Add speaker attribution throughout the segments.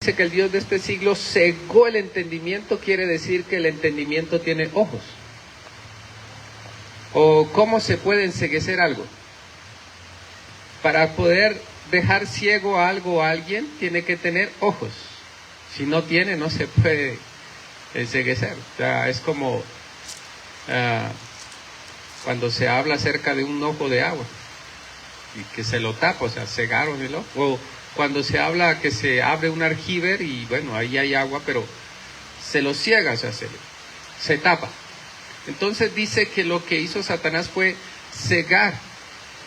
Speaker 1: dice que el Dios de este siglo cegó el entendimiento, quiere decir que el entendimiento tiene ojos. ¿O cómo se puede enceguecer algo? Para poder dejar ciego a algo o a alguien, tiene que tener ojos. Si no tiene, no se puede enceguecer. O sea, es como cuando se habla acerca de un ojo de agua y que se lo tapa, o sea, cegaron el ojo. O cuando se habla que se abre un aljibe y bueno, ahí hay agua, pero se lo ciega, o sea, se tapa. Entonces dice que lo que hizo Satanás fue cegar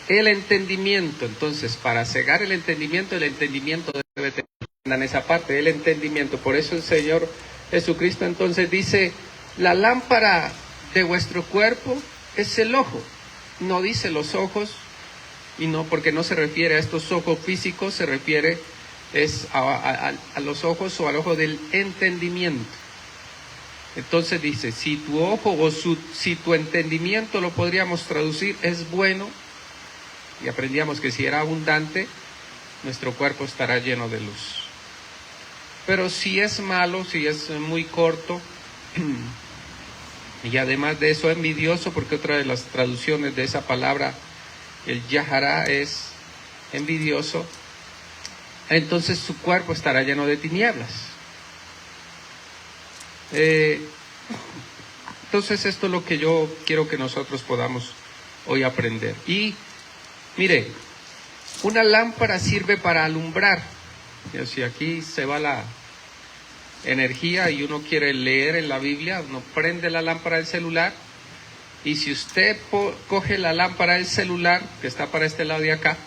Speaker 1: el entendimiento. Entonces, para cegar el entendimiento debe tener en esa parte, el entendimiento. Por eso el Señor Jesucristo entonces dice, la lámpara de vuestro cuerpo es el ojo. No dice los ojos, y no, porque no se refiere a estos ojos físicos, se refiere a los ojos o al ojo del entendimiento. Entonces dice, si tu ojo o si tu entendimiento, lo podríamos traducir, es bueno, y aprendíamos que si era abundante, nuestro cuerpo estará lleno de luz. Pero si es malo, si es muy corto, y además de eso envidioso, porque otra de las traducciones de esa palabra, el yahará, es envidioso, entonces su cuerpo estará lleno de tinieblas. Entonces esto es lo que yo quiero que nosotros podamos hoy aprender. Y mire, una lámpara sirve para alumbrar. Si aquí se va la energía y uno quiere leer en la Biblia, uno prende la lámpara del celular, y si usted coge la lámpara del celular, que está para este lado de acá,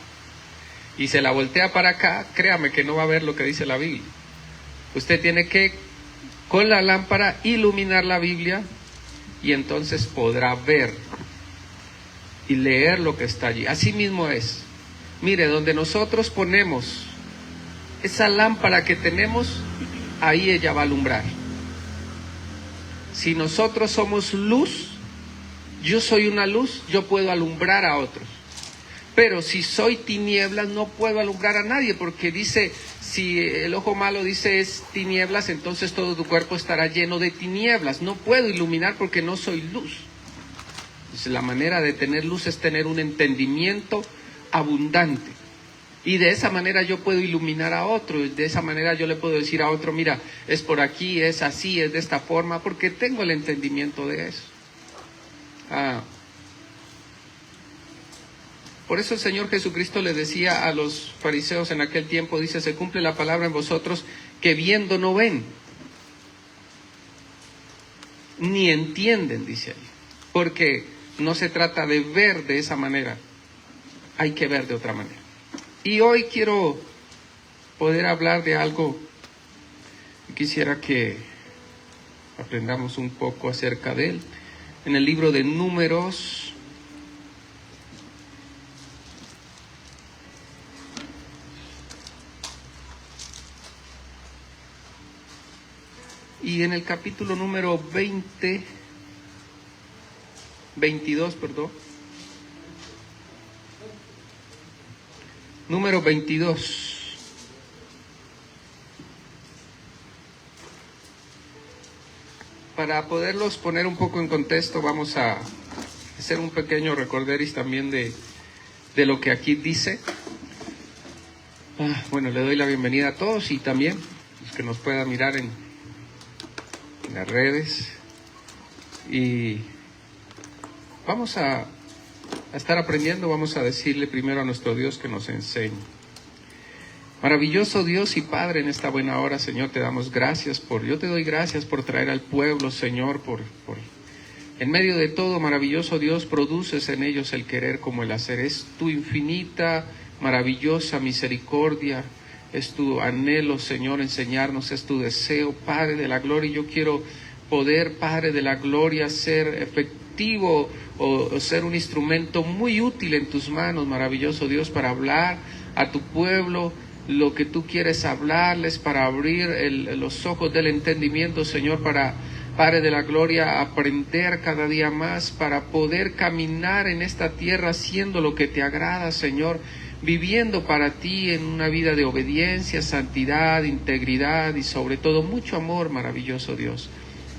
Speaker 1: y se la voltea para acá, créame que no va a ver lo que dice la Biblia. Usted tiene que, con la lámpara, iluminar la Biblia, y entonces podrá ver y leer lo que está allí. Así mismo es. Mire, donde nosotros ponemos esa lámpara que tenemos, ahí ella va a alumbrar. Si nosotros somos luz, yo soy una luz, yo puedo alumbrar a otros. Pero si soy tinieblas, no puedo alumbrar a nadie, porque dice, si el ojo malo dice es tinieblas, entonces todo tu cuerpo estará lleno de tinieblas. No puedo iluminar porque no soy luz. Entonces, la manera de tener luz es tener un entendimiento abundante. Y de esa manera yo puedo iluminar a otro, de esa manera yo le puedo decir a otro, mira, es por aquí, es así, es de esta forma, porque tengo el entendimiento de eso. Por eso el Señor Jesucristo le decía a los fariseos en aquel tiempo, dice, se cumple la palabra en vosotros, que viendo no ven, ni entienden, dice ahí, porque no se trata de ver de esa manera, hay que ver de otra manera. Y hoy quiero poder hablar de algo, quisiera que aprendamos un poco acerca de él. En el libro de Números, y en el capítulo número 22, número 22. Para poderlos poner un poco en contexto, vamos a hacer un pequeño recorderis también de lo que aquí dice. Bueno, le doy la bienvenida a todos y también los que nos puedan mirar en las redes. Y vamos a estar aprendiendo, vamos a decirle primero a nuestro Dios que nos enseñe. Maravilloso Dios y Padre, en esta buena hora, Señor, te damos gracias yo te doy gracias por traer al pueblo, Señor, en medio de todo, maravilloso Dios, produces en ellos el querer como el hacer. Es tu infinita, maravillosa misericordia, es tu anhelo, Señor, enseñarnos, es tu deseo, Padre de la gloria. Y yo quiero poder, Padre de la gloria, ser efectivo o ser un instrumento muy útil en tus manos, maravilloso Dios, para hablar a tu pueblo lo que tú quieres hablarles, para abrir los ojos del entendimiento, Señor, para, Padre de la gloria, aprender cada día más, para poder caminar en esta tierra haciendo lo que te agrada, Señor. viviendo para ti en una vida de obediencia, santidad, integridad y sobre todo mucho amor, maravilloso Dios.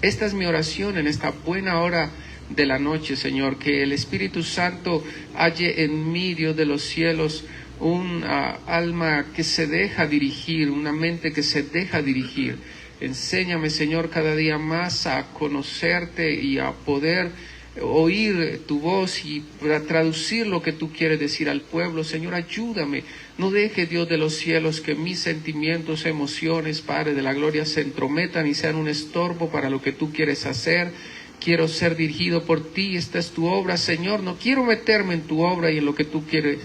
Speaker 1: Esta es mi oración en esta buena hora de la noche, Señor, que el Espíritu Santo halle en mí, Dios de los cielos, un alma que se deja dirigir, una mente que se deja dirigir. Enséñame, Señor, cada día más a conocerte y a poder oír tu voz y para traducir lo que tú quieres decir al pueblo. Señor, ayúdame. No deje, Dios de los cielos, que mis sentimientos, emociones, Padre de la gloria, se entrometan y sean un estorbo para lo que tú quieres hacer. Quiero ser dirigido por ti. Esta es tu obra, Señor. No quiero meterme en tu obra y en lo que tú quieres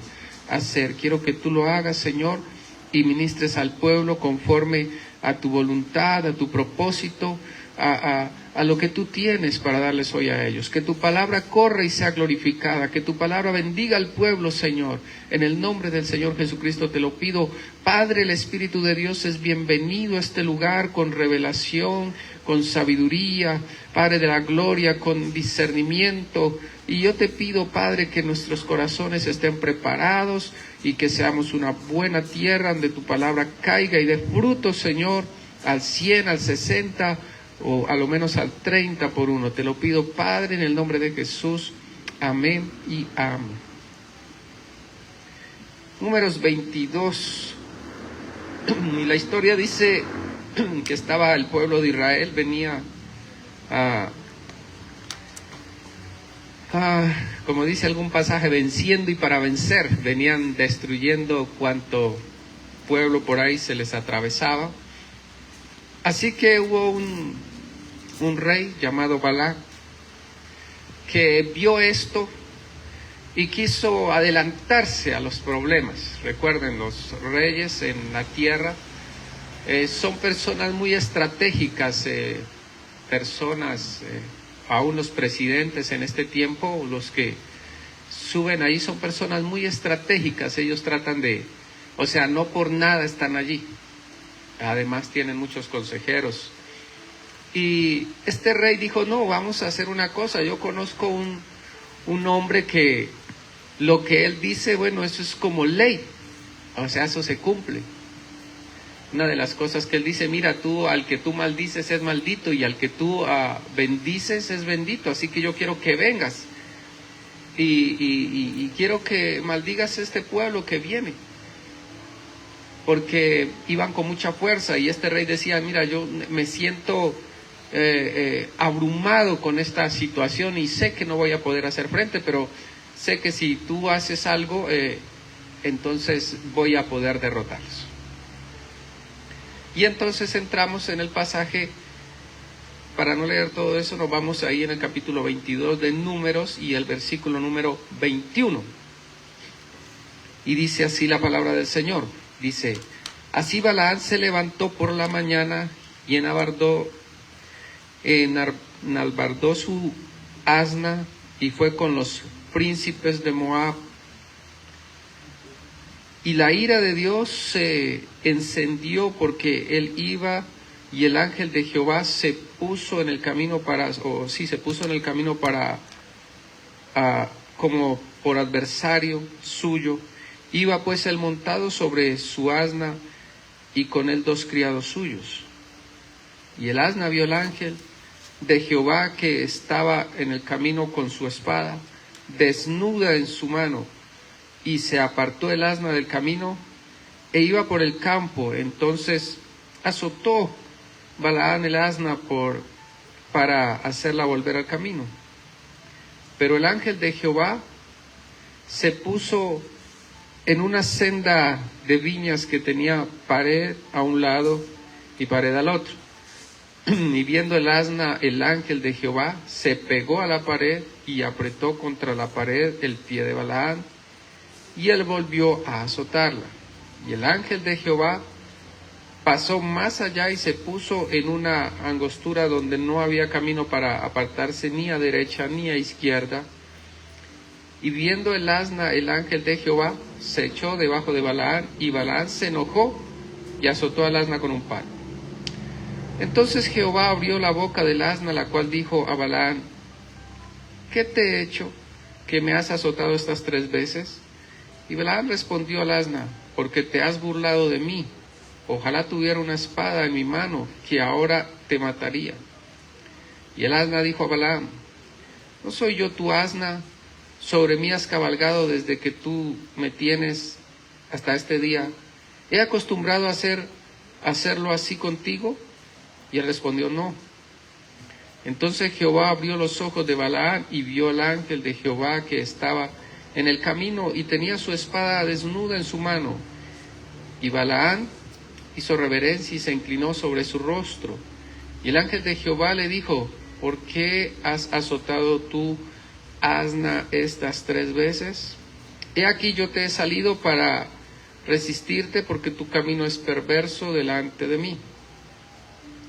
Speaker 1: hacer. Quiero que tú lo hagas, Señor, y ministres al pueblo conforme a tu voluntad, a tu propósito, a lo que tú tienes para darles hoy a ellos. Que tu palabra corra y sea glorificada, que tu palabra bendiga al pueblo, Señor. En el nombre del Señor Jesucristo te lo pido. Padre, el Espíritu de Dios es bienvenido a este lugar con revelación, con sabiduría, Padre de la gloria, con discernimiento. Y yo te pido, Padre, que nuestros corazones estén preparados y que seamos una buena tierra donde tu palabra caiga y dé fruto, Señor, al 100, al 60 o a lo menos al 30 por uno. Te lo pido, Padre, en el nombre de Jesús. Amén y amén. Números 22. Y la historia dice que estaba el pueblo de Israel, venía como dice algún pasaje, venciendo y para vencer. Venían destruyendo cuanto pueblo por ahí se les atravesaba. Así que hubo un rey llamado Balac que vio esto y quiso adelantarse a los problemas. Recuerden, los reyes en la tierra son personas muy estratégicas, aún los presidentes en este tiempo, los que suben ahí son personas muy estratégicas. Ellos tratan no por nada están allí. Además tienen muchos consejeros. Y este rey dijo, no, vamos a hacer una cosa. Yo conozco un hombre que lo que él dice, bueno, eso es como ley. O sea, eso se cumple. Una de las cosas que él dice, mira, al que tú maldices es maldito y al que tú bendices es bendito. Así que yo quiero que vengas y quiero que maldigas a este pueblo que viene. Porque iban con mucha fuerza y este rey decía, mira, yo me siento abrumado con esta situación y sé que no voy a poder hacer frente, pero sé que si tú haces algo, entonces voy a poder derrotarlos. Y entonces entramos en el pasaje, para no leer todo eso, nos vamos ahí en el capítulo 22 de Números y el versículo número 21. Y dice así la palabra del Señor. Dice, así Balaam se levantó por la mañana y enalbardó su asna y fue con los príncipes de Moab. Y la ira de Dios se encendió porque él iba y el ángel de Jehová se puso en el camino como por adversario suyo. Iba pues él montado sobre su asna y con él 2 criados suyos. Y el asna vio al ángel de Jehová que estaba en el camino con su espada desnuda en su mano, y se apartó el asna del camino e iba por el campo. Entonces azotó Balaam el asna para hacerla volver al camino. Pero el ángel de Jehová se puso en una senda de viñas que tenía pared a un lado y pared al otro. Y viendo el asna, el ángel de Jehová se pegó a la pared y apretó contra la pared el pie de Balaam, y él volvió a azotarla. Y el ángel de Jehová pasó más allá y se puso en una angostura donde no había camino para apartarse ni a derecha ni a izquierda. Y viendo el asna, el ángel de Jehová se echó debajo de Balaam, y Balaam se enojó y azotó al asna con un palo. Entonces Jehová abrió la boca del asna, la cual dijo a Balaam, ¿qué te he hecho que me has azotado estas 3 veces? Y Balaam respondió al asna: porque te has burlado de mí. Ojalá tuviera una espada en mi mano, que ahora te mataría. Y el asna dijo a Balaam: ¿no soy yo tu asna? Sobre mí has cabalgado desde que tú me tienes hasta este día. ¿He acostumbrado a hacerlo así contigo? Y él respondió: no. Entonces Jehová abrió los ojos de Balaam y vio al ángel de Jehová que estaba en el camino y tenía su espada desnuda en su mano. Y Balaam hizo reverencia y se inclinó sobre su rostro. Y el ángel de Jehová le dijo: ¿por qué has azotado tu asna estas 3 veces? He aquí yo te he salido para resistirte, porque tu camino es perverso delante de mí.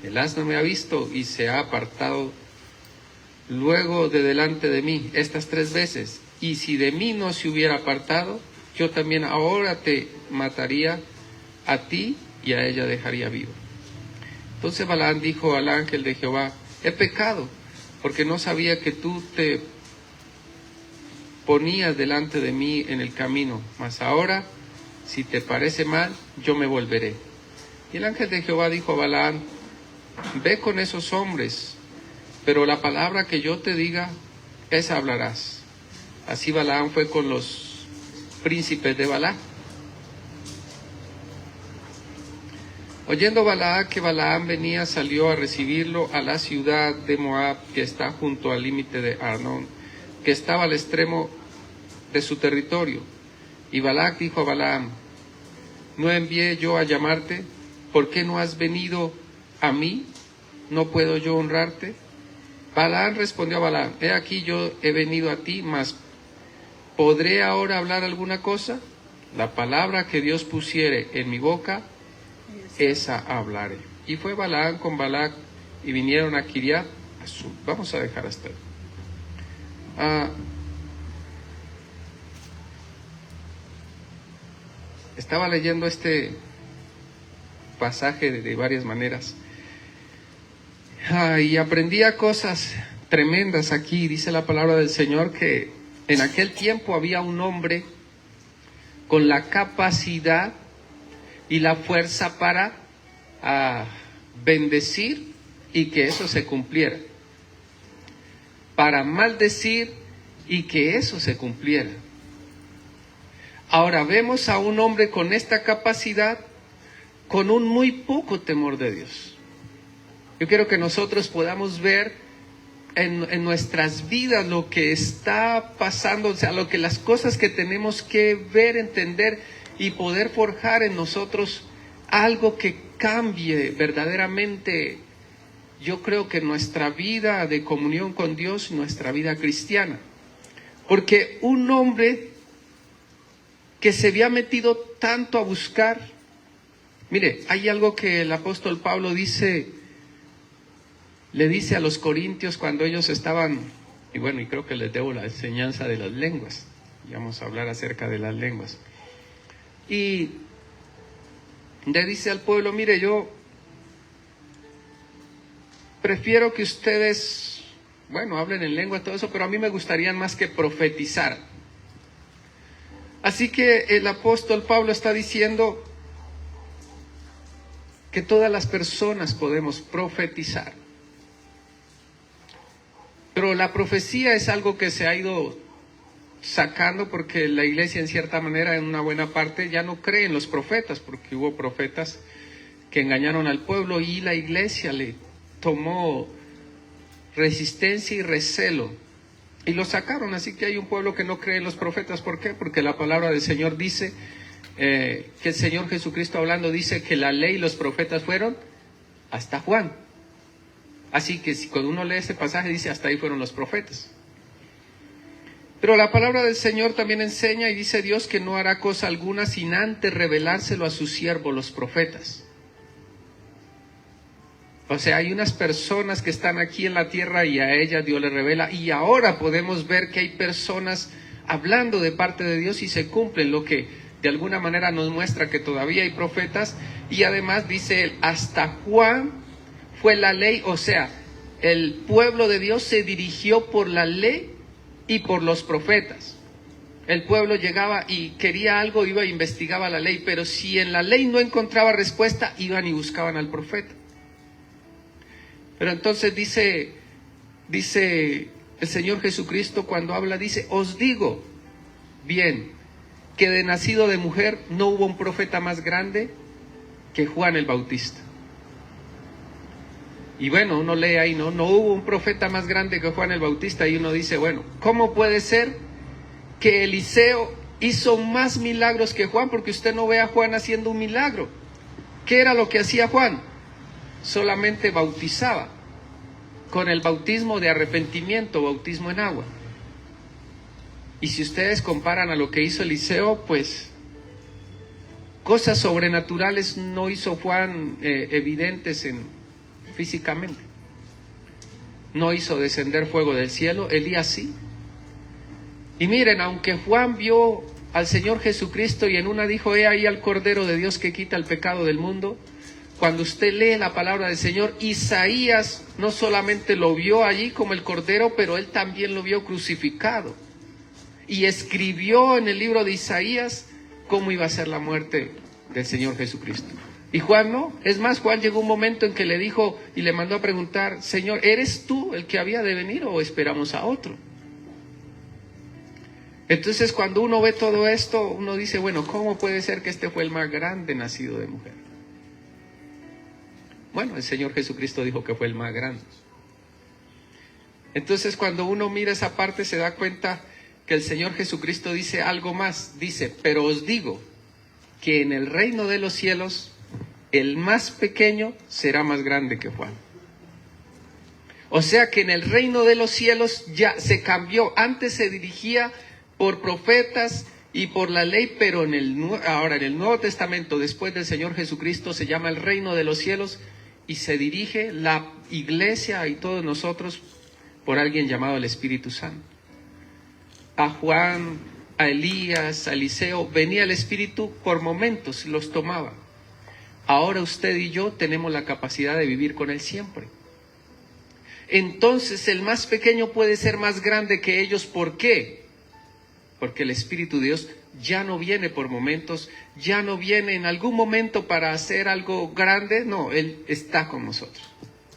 Speaker 1: El asna me ha visto y se ha apartado luego de delante de mí estas 3 veces. Y si de mí no se hubiera apartado, yo también ahora te mataría a ti y a ella dejaría vivo. Entonces Balaam dijo al ángel de Jehová: he pecado, porque no sabía que tú te ponías delante de mí en el camino. Mas ahora, si te parece mal, yo me volveré. Y el ángel de Jehová dijo a Balaam: ve con esos hombres, pero la palabra que yo te diga, esa hablarás. Así Balaam fue con los príncipes de Balac. Oyendo Balac que Balaam venía, salió a recibirlo a la ciudad de Moab, que está junto al límite de Arnón, que estaba al extremo de su territorio. Y Balac dijo a Balaam: ¿no envié yo a llamarte? ¿Por qué no has venido a mí? ¿No puedo yo honrarte? Balaam respondió a Balaam: he aquí yo he venido a ti, mas ¿podré ahora hablar alguna cosa? La palabra que Dios pusiere en mi boca, esa hablaré. Y fue Balaam con Balac y vinieron a Kiriat Azul. Vamos a dejar hasta ahí. Estaba leyendo este pasaje de varias maneras y aprendía cosas tremendas aquí. Dice la palabra del Señor que en aquel tiempo había un hombre con la capacidad y la fuerza para bendecir y que eso se cumpliera, para maldecir y que eso se cumpliera. Ahora vemos a un hombre con esta capacidad, con un muy poco temor de Dios. Yo quiero que nosotros podamos ver en nuestras vidas lo que está pasando, o sea, las cosas que tenemos que ver, entender y poder forjar en nosotros algo que cambie verdaderamente, yo creo que nuestra vida de comunión con Dios, nuestra vida cristiana. Porque un hombre que se había metido tanto a buscar, mire, hay algo que el apóstol Pablo le dice a los corintios cuando ellos estaban, y bueno, y creo que les debo la enseñanza de las lenguas, y vamos a hablar acerca de las lenguas. Y le dice al pueblo: mire, yo prefiero que ustedes, bueno, hablen en lengua, todo eso, pero a mí me gustaría más que profetizar. Así que el apóstol Pablo está diciendo que todas las personas podemos profetizar. Pero la profecía es algo que se ha ido sacando porque la iglesia, en cierta manera, en una buena parte, ya no cree en los profetas, porque hubo profetas que engañaron al pueblo y la iglesia le tomó resistencia y recelo y lo sacaron. Así que hay un pueblo que no cree en los profetas. ¿Por qué? Porque la palabra del Señor dice que el Señor Jesucristo hablando dice que la ley y los profetas fueron hasta Juan. Así que si cuando uno lee ese pasaje dice hasta ahí fueron los profetas. Pero la palabra del Señor también enseña y dice Dios que no hará cosa alguna sin antes revelárselo a sus siervos los profetas. O sea, hay unas personas que están aquí en la tierra y a ellas Dios les revela, y ahora podemos ver que hay personas hablando de parte de Dios y se cumplen, lo que de alguna manera nos muestra que todavía hay profetas. Y además dice él, hasta Juan fue la ley, o sea, el pueblo de Dios se dirigió por la ley y por los profetas. El pueblo llegaba y quería algo, iba e investigaba la ley, pero si en la ley no encontraba respuesta, iban y buscaban al profeta. Pero entonces dice el Señor Jesucristo cuando habla, dice, os digo bien, que de nacido de mujer no hubo un profeta más grande que Juan el Bautista. Y bueno, uno lee ahí, no hubo un profeta más grande que Juan el Bautista, y uno dice, bueno, ¿cómo puede ser que Eliseo hizo más milagros que Juan? Porque usted no ve a Juan haciendo un milagro. ¿Qué era lo que hacía Juan? Solamente bautizaba con el bautismo de arrepentimiento, bautismo en agua. Y si ustedes comparan a lo que hizo Eliseo, pues cosas sobrenaturales no hizo Juan evidentes físicamente. No hizo descender fuego del cielo, Elías sí. Y miren, aunque Juan vio al Señor Jesucristo y en una dijo, he ahí al Cordero de Dios que quita el pecado del mundo, cuando usted lee la palabra del Señor, Isaías no solamente lo vio allí como el Cordero, pero él también lo vio crucificado. Y escribió en el libro de Isaías cómo iba a ser la muerte del Señor Jesucristo. Y Juan no. Es más, Juan llegó un momento en que le dijo y le mandó a preguntar, Señor, ¿eres tú el que había de venir o esperamos a otro? Entonces cuando uno ve todo esto, uno dice, bueno, ¿cómo puede ser que este fue el más grande nacido de mujer? Bueno, el Señor Jesucristo dijo que fue el más grande. Entonces cuando uno mira esa parte se da cuenta que el Señor Jesucristo dice algo más. Dice, pero os digo que en el reino de los cielos el más pequeño será más grande que Juan. O sea que en el reino de los cielos ya se cambió. Antes se dirigía por profetas y por la ley, pero ahora en el Nuevo Testamento, después del Señor Jesucristo, se llama el reino de los cielos y se dirige la iglesia y todos nosotros por alguien llamado el Espíritu Santo. A Juan, a Elías, a Eliseo, venía el Espíritu por momentos, los tomaba. Ahora usted y yo tenemos la capacidad de vivir con Él siempre. Entonces el más pequeño puede ser más grande que ellos. ¿Por qué? Porque el Espíritu de Dios ya no viene por momentos, ya no viene en algún momento para hacer algo grande. No, Él está con nosotros.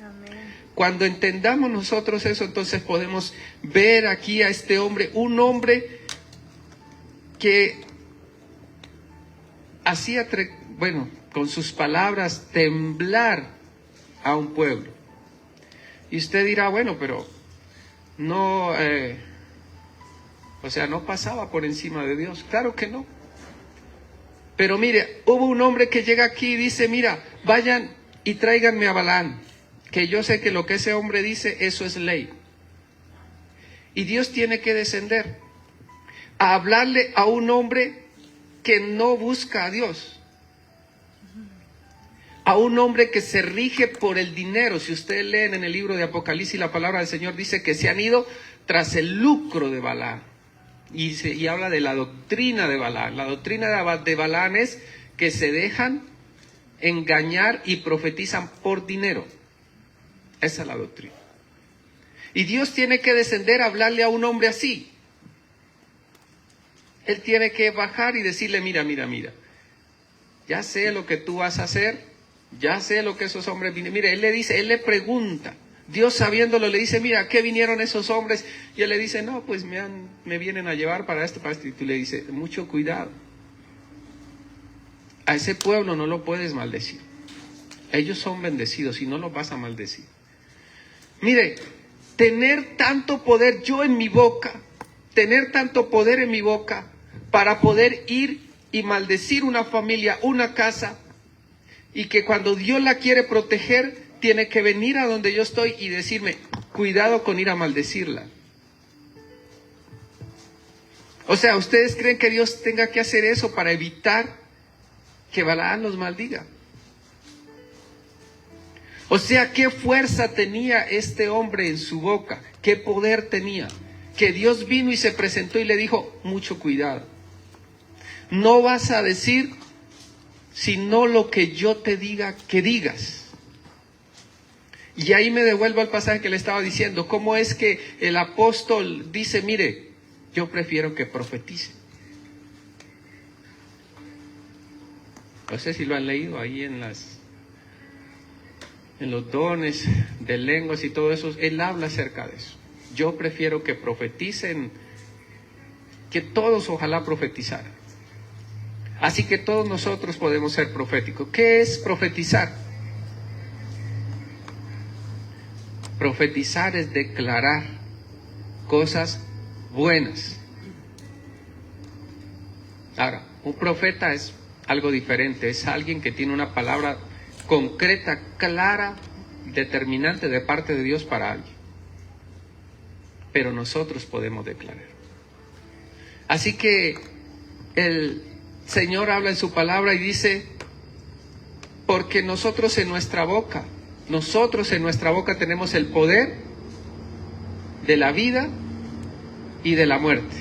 Speaker 1: Amén. Cuando entendamos nosotros eso, entonces podemos ver aquí a este hombre, un hombre que hacía, con sus palabras temblar a un pueblo. Y usted dirá, bueno, pero no, no pasaba por encima de Dios. Claro que no. Pero mire, hubo un hombre que llega aquí y dice, mira, vayan y tráiganme a Balaam, que yo sé que lo que ese hombre dice, eso es ley. Y Dios tiene que descender a hablarle a un hombre que no busca a Dios. A un hombre que se rige por el dinero. Si ustedes leen en el libro de Apocalipsis, la palabra del Señor dice que se han ido tras el lucro de Balaam. Y habla de la doctrina de Balaam. La doctrina de Balaam es que se dejan engañar y profetizan por dinero. Esa es la doctrina. Y Dios tiene que descender a hablarle a un hombre así. Él tiene que bajar y decirle, mira, ya sé lo que tú vas a hacer. Ya sé lo que esos hombres vienen. Mire, él le pregunta, Dios sabiéndolo le dice, mira, ¿a qué vinieron esos hombres? Y él le dice, no, pues me vienen a llevar para esto. Y tú le dices, mucho cuidado. A ese pueblo no lo puedes maldecir. Ellos son bendecidos y no los vas a maldecir. Mire, tener tanto poder en mi boca para poder ir y maldecir una familia, una casa, y que cuando Dios la quiere proteger, tiene que venir a donde yo estoy y decirme, cuidado con ir a maldecirla. O sea, ¿ustedes creen que Dios tenga que hacer eso para evitar que Balaam los maldiga? O sea, ¿qué fuerza tenía este hombre en su boca? ¿Qué poder tenía? Que Dios vino y se presentó y le dijo, mucho cuidado. No vas a decir sino lo que yo te diga que digas. Y ahí me devuelvo al pasaje que le estaba diciendo. ¿Cómo es que el apóstol dice, mire, yo prefiero que profetice. No sé si lo han leído ahí en los dones de lenguas y todo eso. Él habla acerca de eso. Yo prefiero que profeticen, que todos ojalá profetizaran. Así que todos nosotros podemos ser proféticos. ¿Qué es profetizar? Profetizar es declarar cosas buenas. Ahora, un profeta es algo diferente, es alguien que tiene una palabra concreta, clara, determinante de parte de Dios para alguien. Pero nosotros podemos declarar. Así que el Señor habla en su palabra y dice, porque nosotros en nuestra boca tenemos el poder de la vida y de la muerte.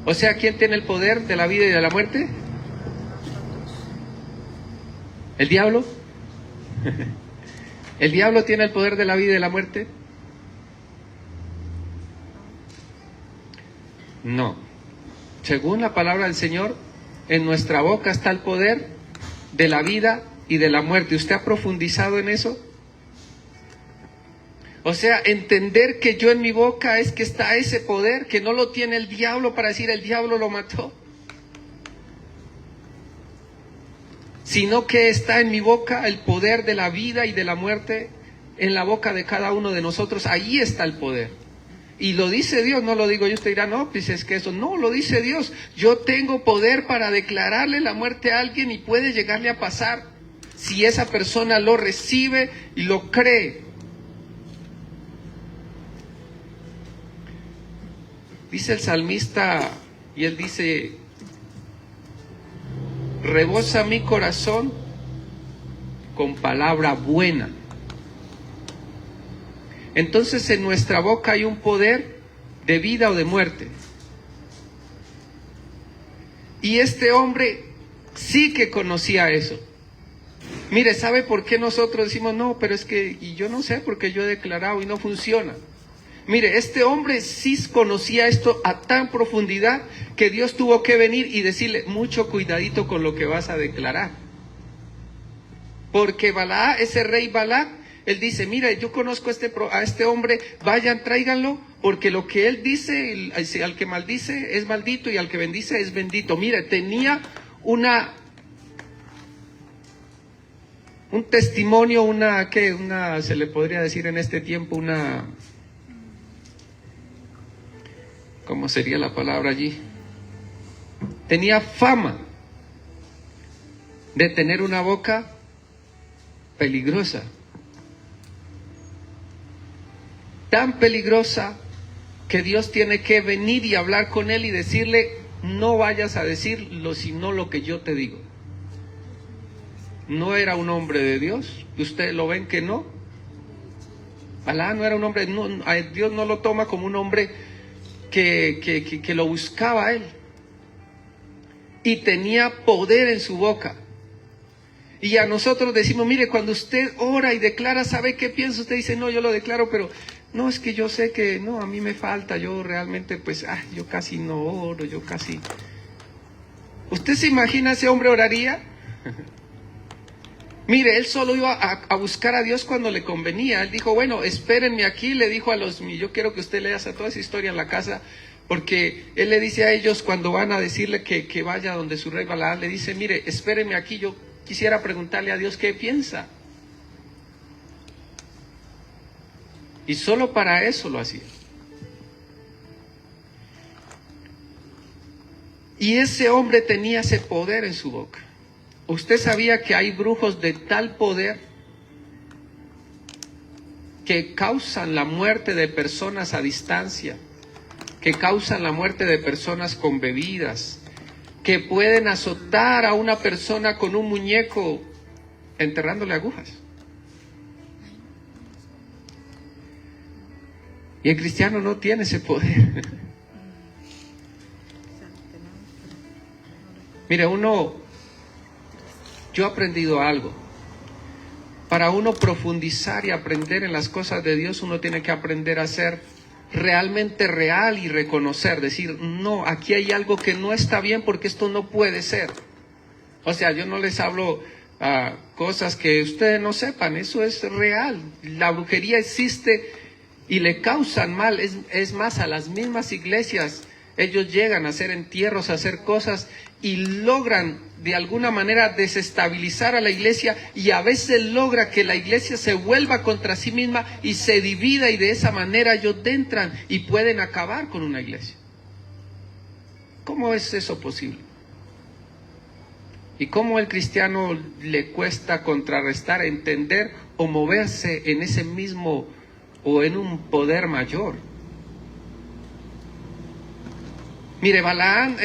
Speaker 1: O sea, ¿quién tiene el poder de la vida y de la muerte? ¿El diablo? ¿El diablo tiene el poder de la vida y de la muerte? No. Según la palabra del Señor, en nuestra boca está el poder de la vida y de la muerte. ¿Usted ha profundizado en eso? O sea, entender que yo en mi boca es que está ese poder, que no lo tiene el diablo para decir el diablo lo mató, sino que está en mi boca el poder de la vida y de la muerte, en la boca de cada uno de nosotros. Ahí está el poder. Y lo dice Dios, no lo digo yo. Usted dirá, no, pues es que eso, no, lo dice Dios. Yo tengo poder para declararle la muerte a alguien y puede llegarle a pasar si esa persona lo recibe y lo cree. Dice el salmista, y él dice, rebosa mi corazón con palabra buena. Entonces en nuestra boca hay un poder de vida o de muerte. Y este hombre sí que conocía eso. Mire, ¿sabe por qué nosotros decimos no, pero es que, y yo no sé porque yo he declarado y no funciona? Mire, este hombre sí conocía esto a tan profundidad que Dios tuvo que venir y decirle, mucho cuidadito con lo que vas a declarar. Porque Balac, ese rey Balac, él dice, mira, yo conozco a este hombre, vayan, tráiganlo, porque lo que él dice, al que maldice es maldito y al que bendice es bendito. Mire, tenía un testimonio, se le podría decir en este tiempo, ¿cómo sería la palabra allí? Tenía fama de tener una boca peligrosa. Tan peligrosa que Dios tiene que venir y hablar con él y decirle, no vayas a decirlo sino lo que yo te digo. No era un hombre de Dios. ¿Ustedes lo ven que no? Alá no era un hombre, no, Dios no lo toma como un hombre que lo buscaba a él. Y tenía poder en su boca. Y a nosotros decimos, mire, cuando usted ora y declara, ¿sabe qué piensa? Usted dice, no, yo lo declaro, pero no, es que yo sé que, no, a mí me falta, yo realmente, pues, yo casi no oro, yo casi... ¿Usted se imagina ese hombre oraría? Mire, él solo iba a buscar a Dios cuando le convenía. Él dijo, bueno, espérenme aquí, le dijo a yo quiero que usted lea toda esa historia en la casa, porque él le dice a ellos cuando van a decirle que vaya donde su rey Balaam, le dice, mire, espérenme aquí, yo quisiera preguntarle a Dios qué piensa. Y solo para eso lo hacía. Y ese hombre tenía ese poder en su boca. ¿Usted sabía que hay brujos de tal poder que causan la muerte de personas a distancia, que causan la muerte de personas con bebidas, que pueden azotar a una persona con un muñeco enterrándole agujas? Y el cristiano no tiene ese poder. Mire, yo he aprendido algo. Para uno profundizar y aprender en las cosas de Dios, uno tiene que aprender a ser realmente real y reconocer, decir, no, aquí hay algo que no está bien porque esto no puede ser. O sea, yo no les hablo cosas que ustedes no sepan, eso es real. La brujería existe y le causan mal, es más, a las mismas iglesias, ellos llegan a hacer entierros, a hacer cosas y logran de alguna manera desestabilizar a la iglesia, y a veces logra que la iglesia se vuelva contra sí misma y se divida, y de esa manera ellos entran y pueden acabar con una iglesia. ¿Cómo es eso posible? ¿Y cómo el cristiano le cuesta contrarrestar, entender o moverse en ese mismo o en un poder mayor? Mire, Balaam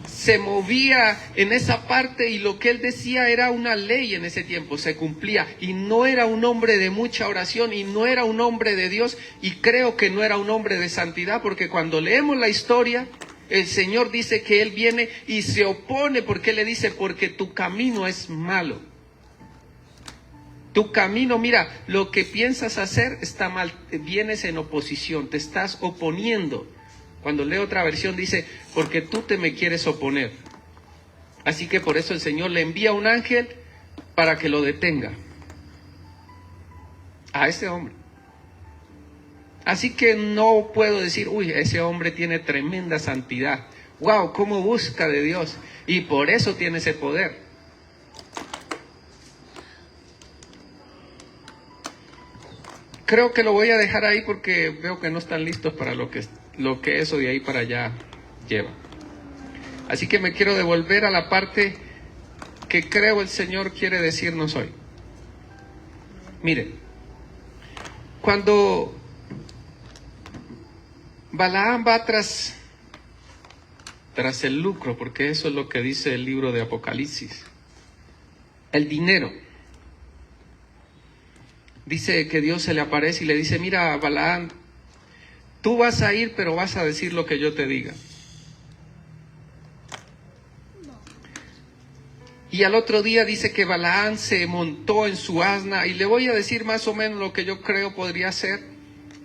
Speaker 1: se movía en esa parte, y lo que él decía era una ley en ese tiempo, se cumplía, y no era un hombre de mucha oración, y no era un hombre de Dios, y creo que no era un hombre de santidad, porque cuando leemos la historia, el Señor dice que él viene y se opone. ¿Por qué le dice? Porque tu camino es malo. Tu camino, mira, lo que piensas hacer está mal, vienes en oposición, te estás oponiendo. Cuando leo otra versión dice, porque tú te me quieres oponer. Así que por eso el Señor le envía un ángel para que lo detenga a ese hombre. Así que no puedo decir, uy, ese hombre tiene tremenda santidad. Wow, cómo busca de Dios. Y por eso tiene ese poder. Creo que lo voy a dejar ahí porque veo que no están listos para lo que eso de ahí para allá lleva. Así que me quiero devolver a la parte que creo el Señor quiere decirnos hoy. Miren, cuando Balaam va tras el lucro, porque eso es lo que dice el libro de Apocalipsis, el dinero. Dice que Dios se le aparece y le dice, mira, Balaam, tú vas a ir, pero vas a decir lo que yo te diga. Y al otro día dice que Balaam se montó en su asna, y le voy a decir más o menos lo que yo creo podría ser,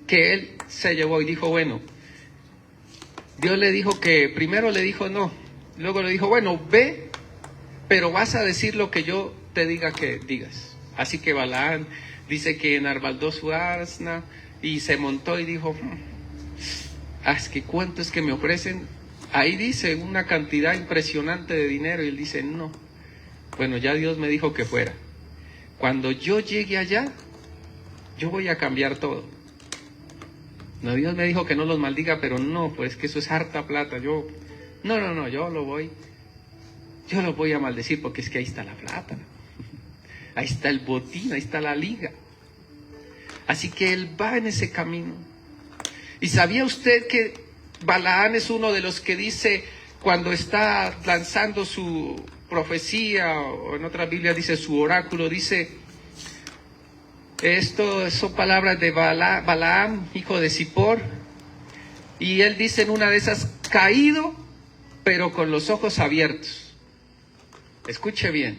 Speaker 1: que él se llevó y dijo, bueno, Dios le dijo que, primero le dijo no, luego le dijo, bueno, ve, pero vas a decir lo que yo te diga que digas. Así que Balaam dice que enarbaldó su asna y se montó y dijo, es que ¿cuánto es que me ofrecen? Ahí dice una cantidad impresionante de dinero, y él dice, no. Bueno, ya Dios me dijo que fuera. Cuando yo llegue allá, yo voy a cambiar todo. No, Dios me dijo que no los maldiga, pero no, pues que eso es harta plata. Yo lo voy a maldecir, porque es que ahí está la plata. Ahí está el botín, ahí está la liga. Así que él va en ese camino. ¿Y sabía usted que Balaam es uno de los que dice, cuando está lanzando su profecía, o en otra Biblia dice su oráculo, dice, esto son palabras de Balaam, hijo de Zippor, y él dice en una de esas, caído, pero con los ojos abiertos. Escuche bien,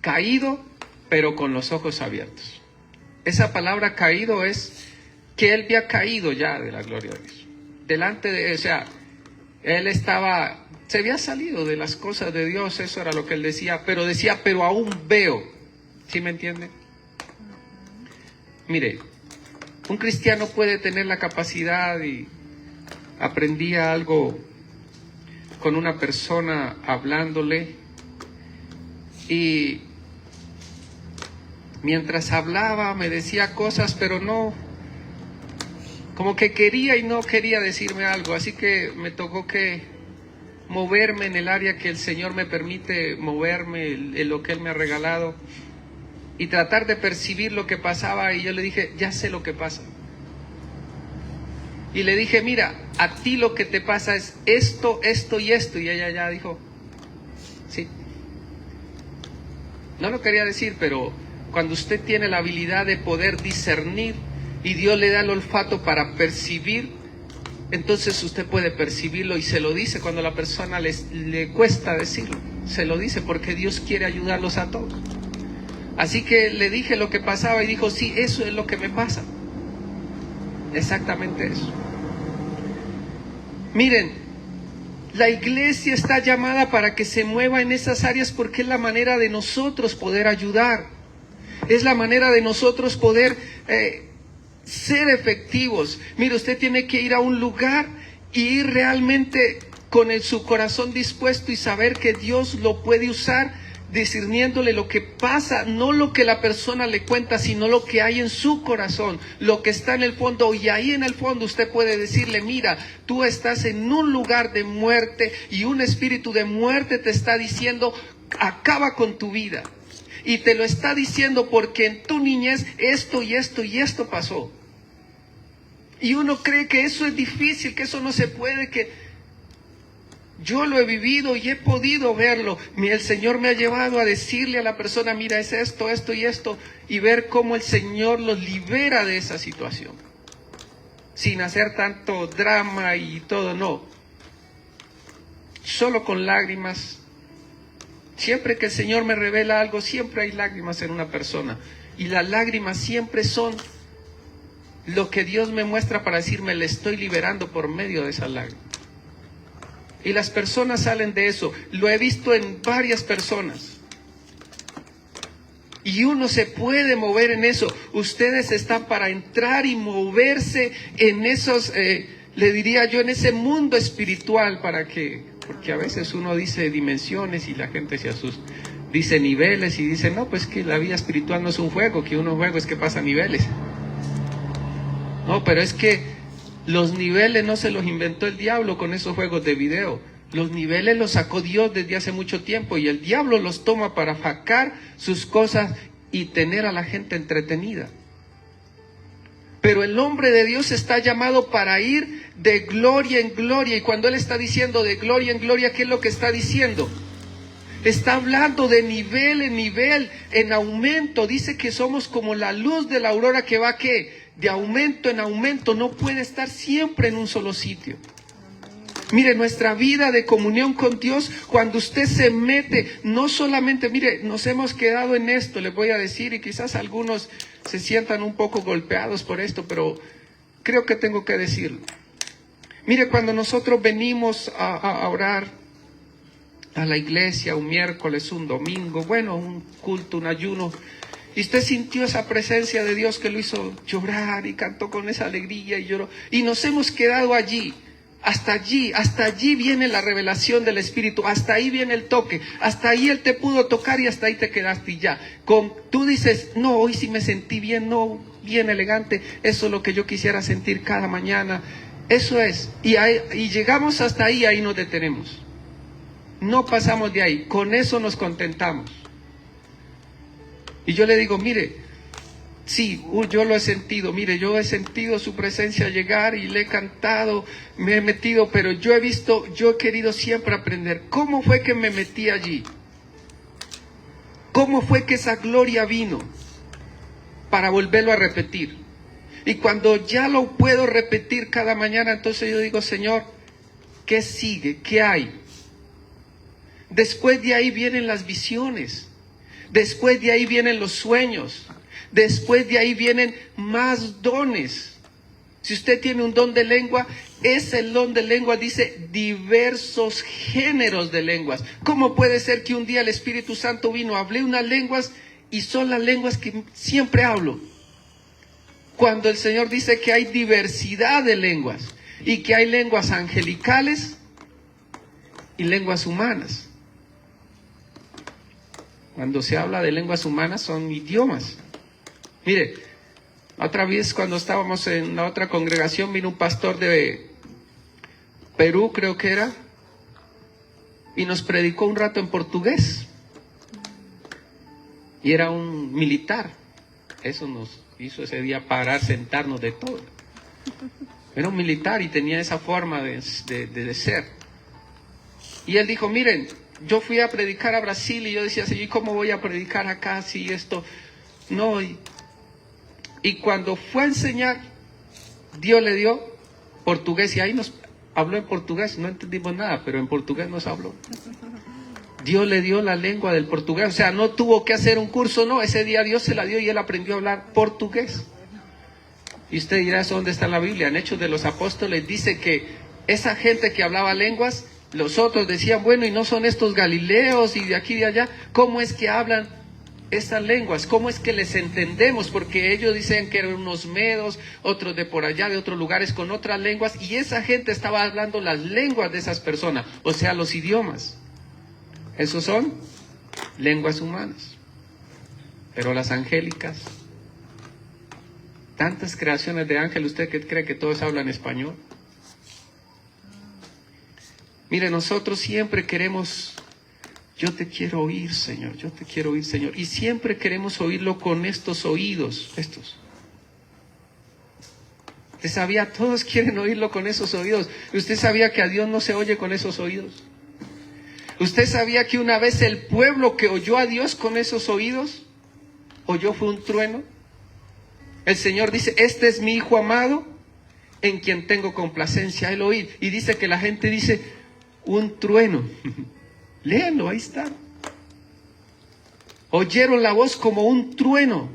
Speaker 1: caído, pero con los ojos abiertos. Esa palabra caído es que él había caído ya de la gloria de Dios. Delante de, o sea, él se había salido de las cosas de Dios, eso era lo que él decía, pero aún veo. ¿Sí me entiende? Mire, un cristiano puede tener la capacidad, y aprendí algo con una persona hablándole, y mientras hablaba me decía cosas, pero no, como que quería y no quería decirme algo, así que me tocó que moverme en el área que el Señor me permite moverme, en lo que Él me ha regalado, y tratar de percibir lo que pasaba. Y yo le dije, ya sé lo que pasa. Y le dije, mira, a ti lo que te pasa es esto, esto y esto. Y ella ya dijo, sí. No lo quería decir, pero cuando usted tiene la habilidad de poder discernir, y Dios le da el olfato para percibir, entonces usted puede percibirlo, y se lo dice cuando a la persona le cuesta decirlo. Se lo dice porque Dios quiere ayudarlos a todos. Así que le dije lo que pasaba y dijo, sí, eso es lo que me pasa. Exactamente eso. Miren, la iglesia está llamada para que se mueva en esas áreas porque es la manera de nosotros poder ayudar. Es la manera de nosotros poder ser efectivos. Mire, usted tiene que ir a un lugar y ir realmente con su corazón dispuesto y saber que Dios lo puede usar, discerniéndole lo que pasa, no lo que la persona le cuenta, sino lo que hay en su corazón, lo que está en el fondo. Y ahí en el fondo usted puede decirle: mira, tú estás en un lugar de muerte y un espíritu de muerte te está diciendo: acaba con tu vida. Y te lo está diciendo porque en tu niñez esto y esto y esto pasó. Y uno cree que eso es difícil, que eso no se puede, que yo lo he vivido y he podido verlo. El Señor me ha llevado a decirle a la persona: mira, es esto, esto y esto, y ver cómo el Señor los libera de esa situación. Sin hacer tanto drama y todo, no. Solo con lágrimas. Siempre que el Señor me revela algo, siempre hay lágrimas en una persona. Y las lágrimas siempre son lo que Dios me muestra para decirme: le estoy liberando por medio de esas lágrimas. Y las personas salen de eso. Lo he visto en varias personas. Y uno se puede mover en eso. Ustedes están para entrar y moverse en esos, le diría yo, en ese mundo espiritual, porque a veces uno dice dimensiones y la gente se asusta. Dice niveles y dice: no, pues que la vida espiritual no es un juego, que uno juega es que pasa niveles. No, pero es que los niveles no se los inventó el diablo con esos juegos de video. Los niveles los sacó Dios desde hace mucho tiempo y el diablo los toma para sacar sus cosas y tener a la gente entretenida. Pero el hombre de Dios está llamado para ir de gloria en gloria. Y cuando él está diciendo de gloria en gloria, ¿qué es lo que está diciendo? Está hablando de nivel en nivel, en aumento. Dice que somos como la luz de la aurora que va, ¿qué? De aumento en aumento. No puede estar siempre en un solo sitio. Mire, nuestra vida de comunión con Dios, cuando usted se mete, no solamente, mire, nos hemos quedado en esto, les voy a decir, y quizás algunos se sientan un poco golpeados por esto, pero creo que tengo que decirlo. Mire, cuando nosotros venimos a orar a la iglesia un miércoles, un domingo, bueno, un culto, un ayuno, y usted sintió esa presencia de Dios que lo hizo llorar y cantó con esa alegría y lloró, y nos hemos quedado allí. Hasta allí viene la revelación del Espíritu, hasta ahí viene el toque, hasta ahí Él te pudo tocar y hasta ahí te quedaste y ya. Tú dices: no, hoy sí me sentí bien, no, bien elegante, eso es lo que yo quisiera sentir cada mañana. Eso es, y llegamos hasta ahí, ahí nos detenemos. No pasamos de ahí, con eso nos contentamos. Y yo le digo: mire, sí, yo lo he sentido, mire, yo he sentido su presencia llegar y le he cantado, me he metido, pero yo he querido siempre aprender. ¿Cómo fue que me metí allí? ¿Cómo fue que esa gloria vino? Para volverlo a repetir. Y cuando ya lo puedo repetir cada mañana, entonces yo digo: Señor, ¿qué sigue? ¿Qué hay? Después de ahí vienen las visiones. Después de ahí vienen los sueños. Después de ahí vienen más dones. Si usted tiene un don de lengua, es el don de lengua, dice diversos géneros de lenguas. ¿Cómo puede ser que un día el Espíritu Santo vino, hablé unas lenguas y son las lenguas que siempre hablo? Cuando el Señor dice que hay diversidad de lenguas y que hay lenguas angelicales y lenguas humanas. Cuando se habla de lenguas humanas son idiomas. Mire, otra vez cuando estábamos en la otra congregación vino un pastor de Perú, creo que era, y nos predicó un rato en portugués. Y era un militar. Eso nos hizo ese día parar, sentarnos de todo. Era un militar y tenía esa forma de ser. Y él dijo: miren, yo fui a predicar a Brasil y yo decía: ¿y cómo voy a predicar acá si esto? No, y cuando fue a enseñar, Dios le dio portugués y ahí nos habló en portugués, no entendimos nada, pero en portugués nos habló. Dios le dio la lengua del portugués, o sea, no tuvo que hacer un curso, no, ese día Dios se la dio y él aprendió a hablar portugués. Y usted dirá, ¿eso dónde está en la Biblia? En Hechos de los Apóstoles dice que esa gente que hablaba lenguas, los otros decían, bueno, ¿y no son estos galileos y de aquí y de allá? ¿Cómo es que hablan estas lenguas? ¿Cómo es que les entendemos? Porque ellos dicen que eran unos medos, otros de por allá, de otros lugares con otras lenguas, y esa gente estaba hablando las lenguas de esas personas, o sea, los idiomas. Esos son lenguas humanas. Pero las angélicas, tantas creaciones de ángeles, ¿usted que cree que todos hablan español? Mire, nosotros siempre queremos, yo te quiero oír, Señor, yo te quiero oír, Señor. Y siempre queremos oírlo con estos oídos, estos. ¿Usted sabía? Todos quieren oírlo con esos oídos. ¿Usted sabía que a Dios no se oye con esos oídos? ¿Usted sabía que una vez el pueblo que oyó a Dios con esos oídos, oyó fue un trueno? El Señor dice, este es mi Hijo amado, en quien tengo complacencia, el oír. Y dice que la gente dice, un trueno. Léanlo, ahí está. Oyeron la voz como un trueno.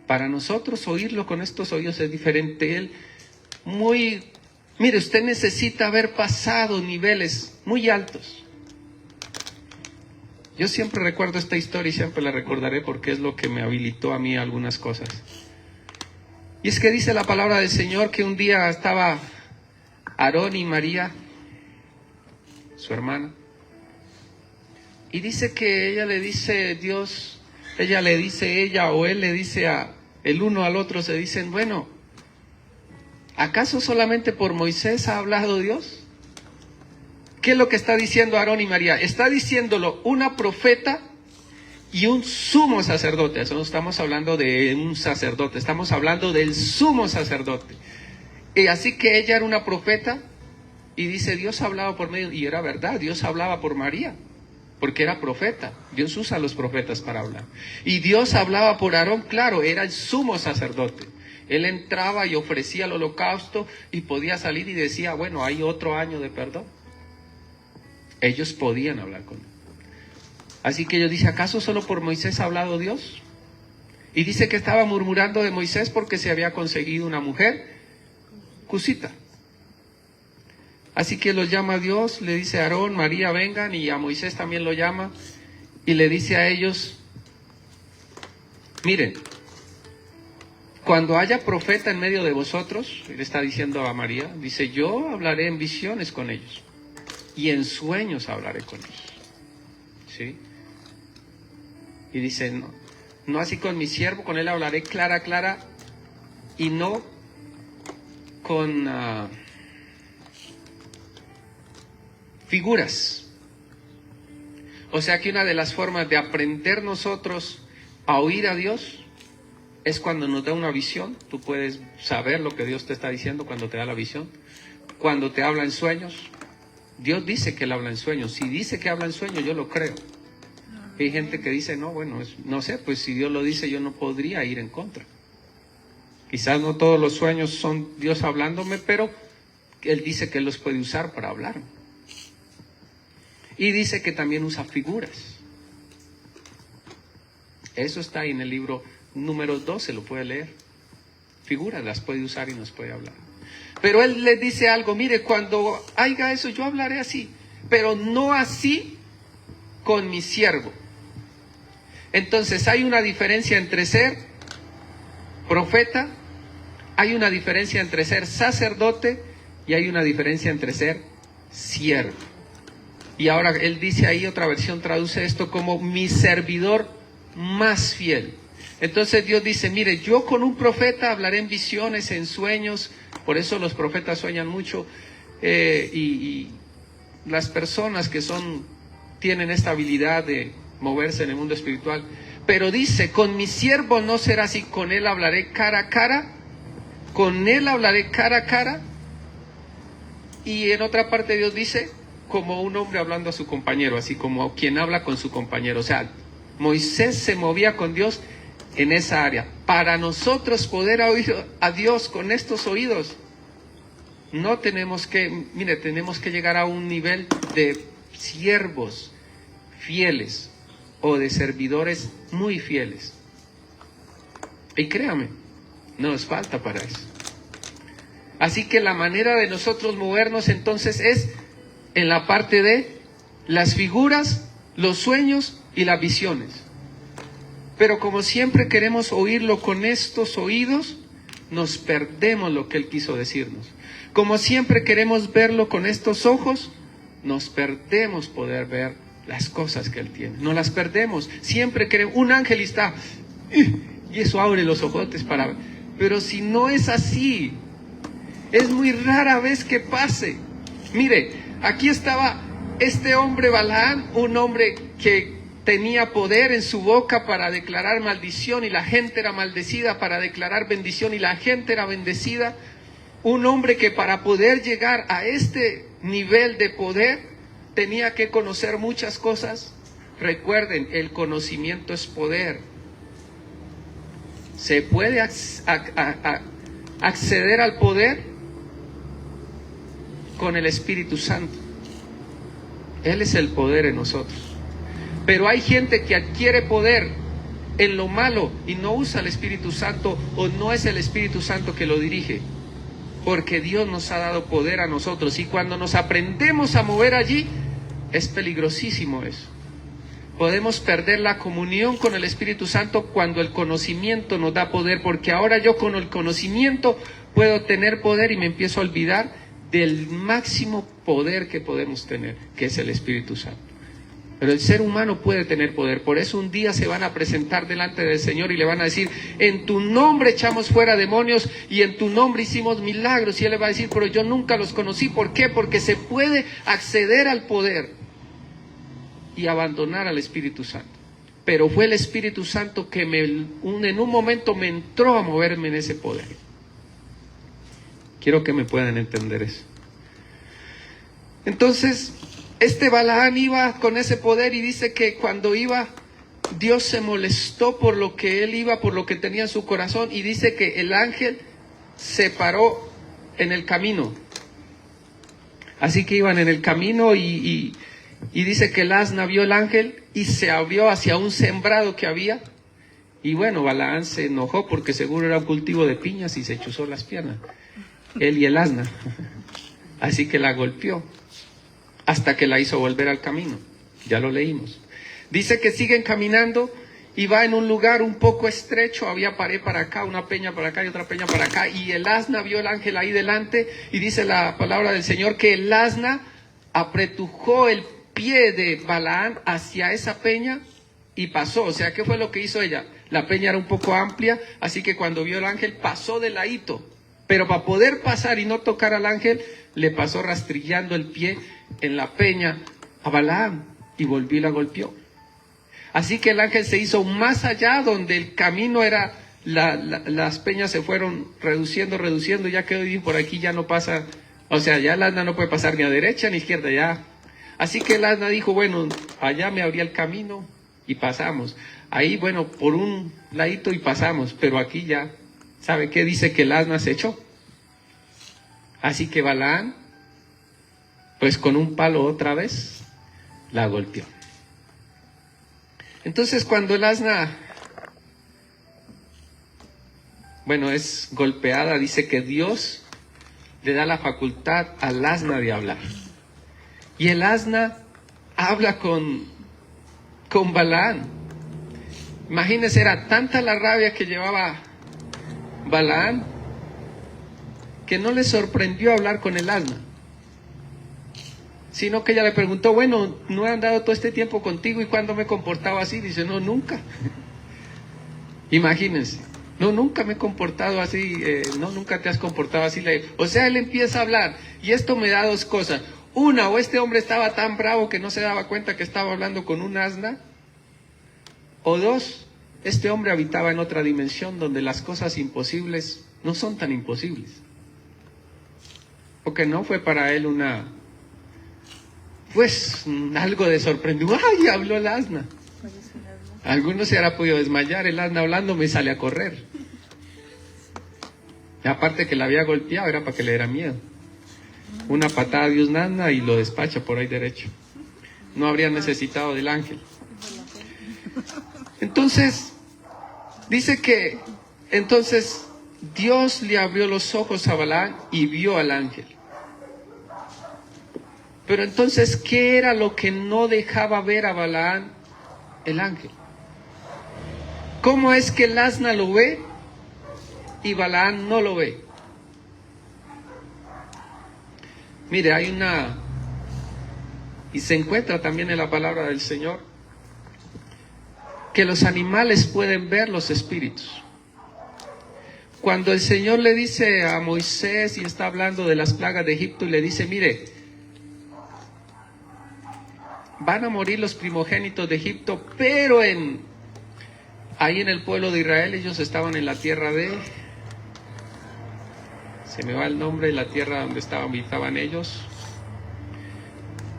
Speaker 1: Para nosotros oírlo con estos oídos es diferente. Él mire, usted necesita haber pasado niveles muy altos. Yo siempre recuerdo esta historia y siempre la recordaré porque es lo que me habilitó a mí algunas cosas. Y es que dice la palabra del Señor que un día estaba Aarón y María, su hermana, y dice que ella le dice o él le dice el uno al otro, se dicen, bueno, ¿acaso solamente por Moisés ha hablado Dios? ¿Qué es lo que está diciendo Aarón y María? Está diciéndolo una profeta y un sumo sacerdote. Eso no estamos hablando de un sacerdote, estamos hablando del sumo sacerdote. Y así que ella era una profeta y dice, Dios hablaba por medio, y era verdad, Dios hablaba por María, porque era profeta. Dios usa a los profetas para hablar. Y Dios hablaba por Aarón, claro, era el sumo sacerdote. Él entraba y ofrecía el holocausto y podía salir y decía, bueno, hay otro año de perdón. Ellos podían hablar con él. Así que ellos dicen, ¿acaso solo por Moisés ha hablado Dios? Y dice que estaba murmurando de Moisés porque se había conseguido una mujer cusita. Así que los llama a Dios, le dice a Aarón, María, vengan, y a Moisés también lo llama, y le dice a ellos, miren, cuando haya profeta en medio de vosotros, él está diciendo a María, dice, yo hablaré en visiones con ellos, y en sueños hablaré con ellos. ¿Sí? Y dice, no así con mi siervo, con él hablaré clara, y no con figuras. O sea que una de las formas de aprender nosotros a oír a Dios es cuando nos da una visión. Tú puedes saber lo que Dios te está diciendo cuando te da la visión. Cuando te habla en sueños, Dios dice que Él habla en sueños. Si dice que habla en sueños, yo lo creo. Hay gente que dice, no, bueno, no sé, pues si Dios lo dice, yo no podría ir en contra. Quizás no todos los sueños son Dios hablándome, pero Él dice que Él los puede usar para hablar. Y dice que también usa figuras. Eso está ahí en el libro número 12, lo puede leer. Figuras las puede usar y nos puede hablar. Pero Él le dice algo, mire, cuando haya eso, yo hablaré así, pero no así con mi siervo. Entonces hay una diferencia entre ser profeta, hay una diferencia entre ser sacerdote y hay una diferencia entre ser siervo. Y ahora Él dice ahí, otra versión traduce esto como mi servidor más fiel. Entonces Dios dice, mire, yo con un profeta hablaré en visiones, en sueños. Por eso los profetas sueñan mucho, y las personas que tienen esta habilidad de moverse en el mundo espiritual. Pero dice, con mi siervo no será así, con él hablaré cara a cara, con él hablaré cara a cara. Y en otra parte Dios dice, como un hombre hablando a su compañero, así como quien habla con su compañero. O sea, Moisés se movía con Dios en esa área. Para nosotros poder oír a Dios con estos oídos, no tenemos que, tenemos que llegar a un nivel de siervos fieles o de servidores muy fieles. Y créame, nos falta para eso. Así que la manera de nosotros movernos entonces es en la parte de las figuras, los sueños y las visiones. Pero como siempre queremos oírlo con estos oídos, nos perdemos lo que Él quiso decirnos. Como siempre queremos verlo con estos ojos, nos perdemos poder ver las cosas que Él tiene. No las perdemos. Siempre queremos, un ángel está, y eso abre los ojotes para ver. Pero si no es así, es muy rara vez que pase. Mire, aquí estaba este hombre Balaam, un hombre que tenía poder en su boca para declarar maldición y la gente era maldecida, para declarar bendición y la gente era bendecida. Un hombre que para poder llegar a este nivel de poder tenía que conocer muchas cosas. Recuerden, el conocimiento es poder. Se puede acceder al poder con el Espíritu Santo. Él es el poder en nosotros. Pero hay gente que adquiere poder en lo malo y no usa el Espíritu Santo, o no es el Espíritu Santo que lo dirige. Porque Dios nos ha dado poder a nosotros, y cuando nos aprendemos a mover allí, es peligrosísimo eso. Podemos perder la comunión con el Espíritu Santo cuando el conocimiento nos da poder, porque ahora yo con el conocimiento puedo tener poder y me empiezo a olvidar del máximo poder que podemos tener, que es el Espíritu Santo. Pero el ser humano puede tener poder. Por eso un día se van a presentar delante del Señor y le van a decir: en tu nombre echamos fuera demonios y en tu nombre hicimos milagros. Y Él le va a decir: pero yo nunca los conocí. ¿Por qué? Porque se puede acceder al poder y abandonar al Espíritu Santo. Pero fue el Espíritu Santo que en un momento me entró a moverme en ese poder. Quiero que me puedan entender eso. Entonces, este Balaam iba con ese poder, y dice que cuando iba, Dios se molestó por lo que él iba, por lo que tenía en su corazón, y dice que el ángel se paró en el camino. Así que iban en el camino y dice que el asna vio el ángel y se abrió hacia un sembrado que había. Y bueno, Balaam se enojó porque seguro era un cultivo de piñas y se chuzó las piernas, él y el asna. Así que la golpeó hasta que la hizo volver al camino. Ya lo leímos. Dice que siguen caminando y va en un lugar un poco estrecho. Había pared para acá, una peña para acá y otra peña para acá. Y el asna vio el ángel ahí delante, y dice la palabra del Señor que el asna apretujó el pie de Balaam hacia esa peña y pasó. O sea, ¿qué fue lo que hizo ella? La peña era un poco amplia, así que cuando vio el ángel pasó de ladito. Pero para poder pasar y no tocar al ángel, le pasó rastrillando el pie en la peña a Balaam y volvió y la golpeó. Así que el ángel se hizo más allá, donde el camino era, las peñas se fueron reduciendo, ya quedó, y por aquí ya no pasa, o sea, ya el asna no puede pasar ni a derecha ni a izquierda, ya. Así que el asna dijo: bueno, allá me abría el camino y pasamos. Ahí, bueno, por un ladito y pasamos, pero aquí ya, ¿sabe qué? Dice que el asna se echó. Así que Balaam, pues con un palo otra vez, la golpeó. Entonces cuando el asna, bueno, es golpeada, dice que Dios le da la facultad al asna de hablar. Y el asna habla con Balaam. Imagínense, era tanta la rabia que llevaba Balaam que no le sorprendió hablar con el asna, sino que ella le preguntó: bueno, ¿no he andado todo este tiempo contigo y cuándo me he comportado así? Dice: no, nunca. Imagínense, no, nunca me he comportado así, no, nunca te has comportado así. O sea, él empieza a hablar, y esto me da dos cosas. Una, o este hombre estaba tan bravo que no se daba cuenta que estaba hablando con un asna, o dos, este hombre habitaba en otra dimensión donde las cosas imposibles no son tan imposibles. Porque no fue para él algo de sorprendido. ¡Ay, habló el asna! Algunos se habrá podido desmayar, el asna hablando me sale a correr. Y aparte que la había golpeado, era para que le diera miedo. Una patada de un asna y lo despacha por ahí derecho. No habría necesitado del ángel. Entonces, dice que Entonces Dios le abrió los ojos a Balaam y vio al ángel. Pero entonces, ¿qué era lo que no dejaba ver a Balaam el ángel? ¿Cómo es que el asna lo ve y Balaam no lo ve? Mire, hay una, y se encuentra también en la palabra del Señor, que los animales pueden ver los espíritus. Cuando el Señor le dice a Moisés y está hablando de las plagas de Egipto y le dice, mire, van a morir los primogénitos de Egipto, pero ahí en el pueblo de Israel ellos estaban en la tierra se me va el nombre de la tierra donde habitaban ellos.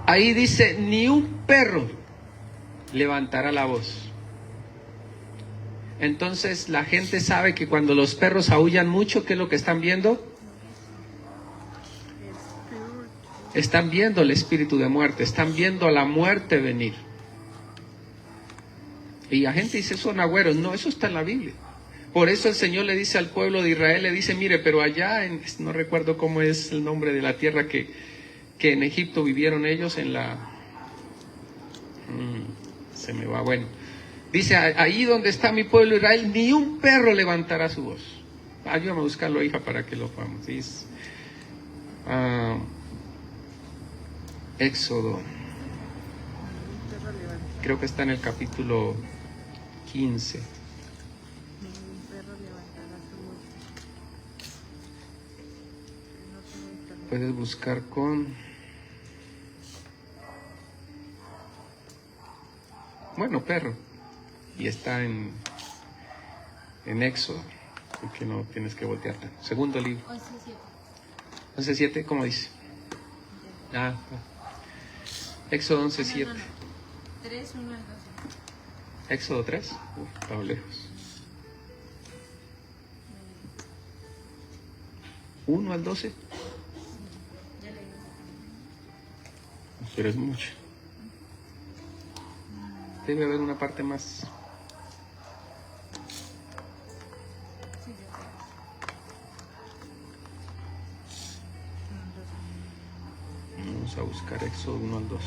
Speaker 1: Ahí dice, ni un perro levantará la voz. Entonces la gente sabe que cuando los perros aúllan mucho, ¿qué es lo que están viendo? Están viendo el espíritu de muerte, están viendo a la muerte venir. Y la gente dice, son agüeros. No, eso está en la Biblia. Por eso el Señor le dice al pueblo de Israel, le dice, mire, pero allá, no recuerdo cómo es el nombre de la tierra que en Egipto vivieron ellos, se me va, bueno. Dice, ahí donde está mi pueblo Israel, ni un perro levantará su voz. Ayúdame a buscarlo, hija, para que lo podamos. Dice, Éxodo. Creo que está en el capítulo 15. Puedes buscar con... Bueno, perro. Y está en Éxodo. Porque no tienes que voltear tanto. Segundo libro. 11:7, ¿cómo dice? Éxodo 11:7. No.
Speaker 2: 3, 1 al 12.
Speaker 1: Éxodo 3. Estaba lejos. 1 al 12.
Speaker 2: Ya leí.
Speaker 1: Pero es mucho. Debe haber una parte más. Vamos a buscar Éxodo 1 al 12.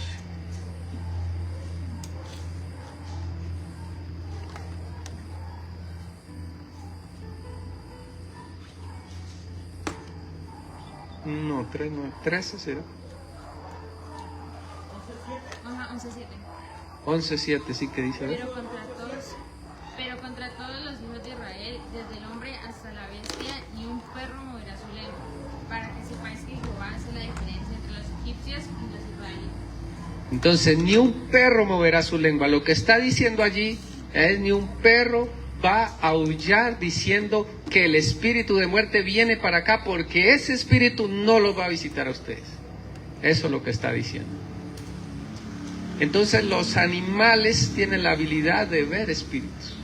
Speaker 1: No, 3, no, 13 será.
Speaker 2: Ajá, 11:7.
Speaker 1: 11:7, sí que dice.
Speaker 2: Pero contra todos los hijos de Israel, desde el hombre hasta la bestia, ni un perro moverá su lengua, para que sepáis que Jehová hace la diferencia entre los egipcios y los israelitas.
Speaker 1: Entonces, ni un perro moverá su lengua. Lo que está diciendo allí es ni un perro va a aullar diciendo que el espíritu de muerte viene para acá, porque ese espíritu no lo va a visitar a ustedes. Eso es lo que está diciendo. Entonces los animales tienen la habilidad de ver espíritus.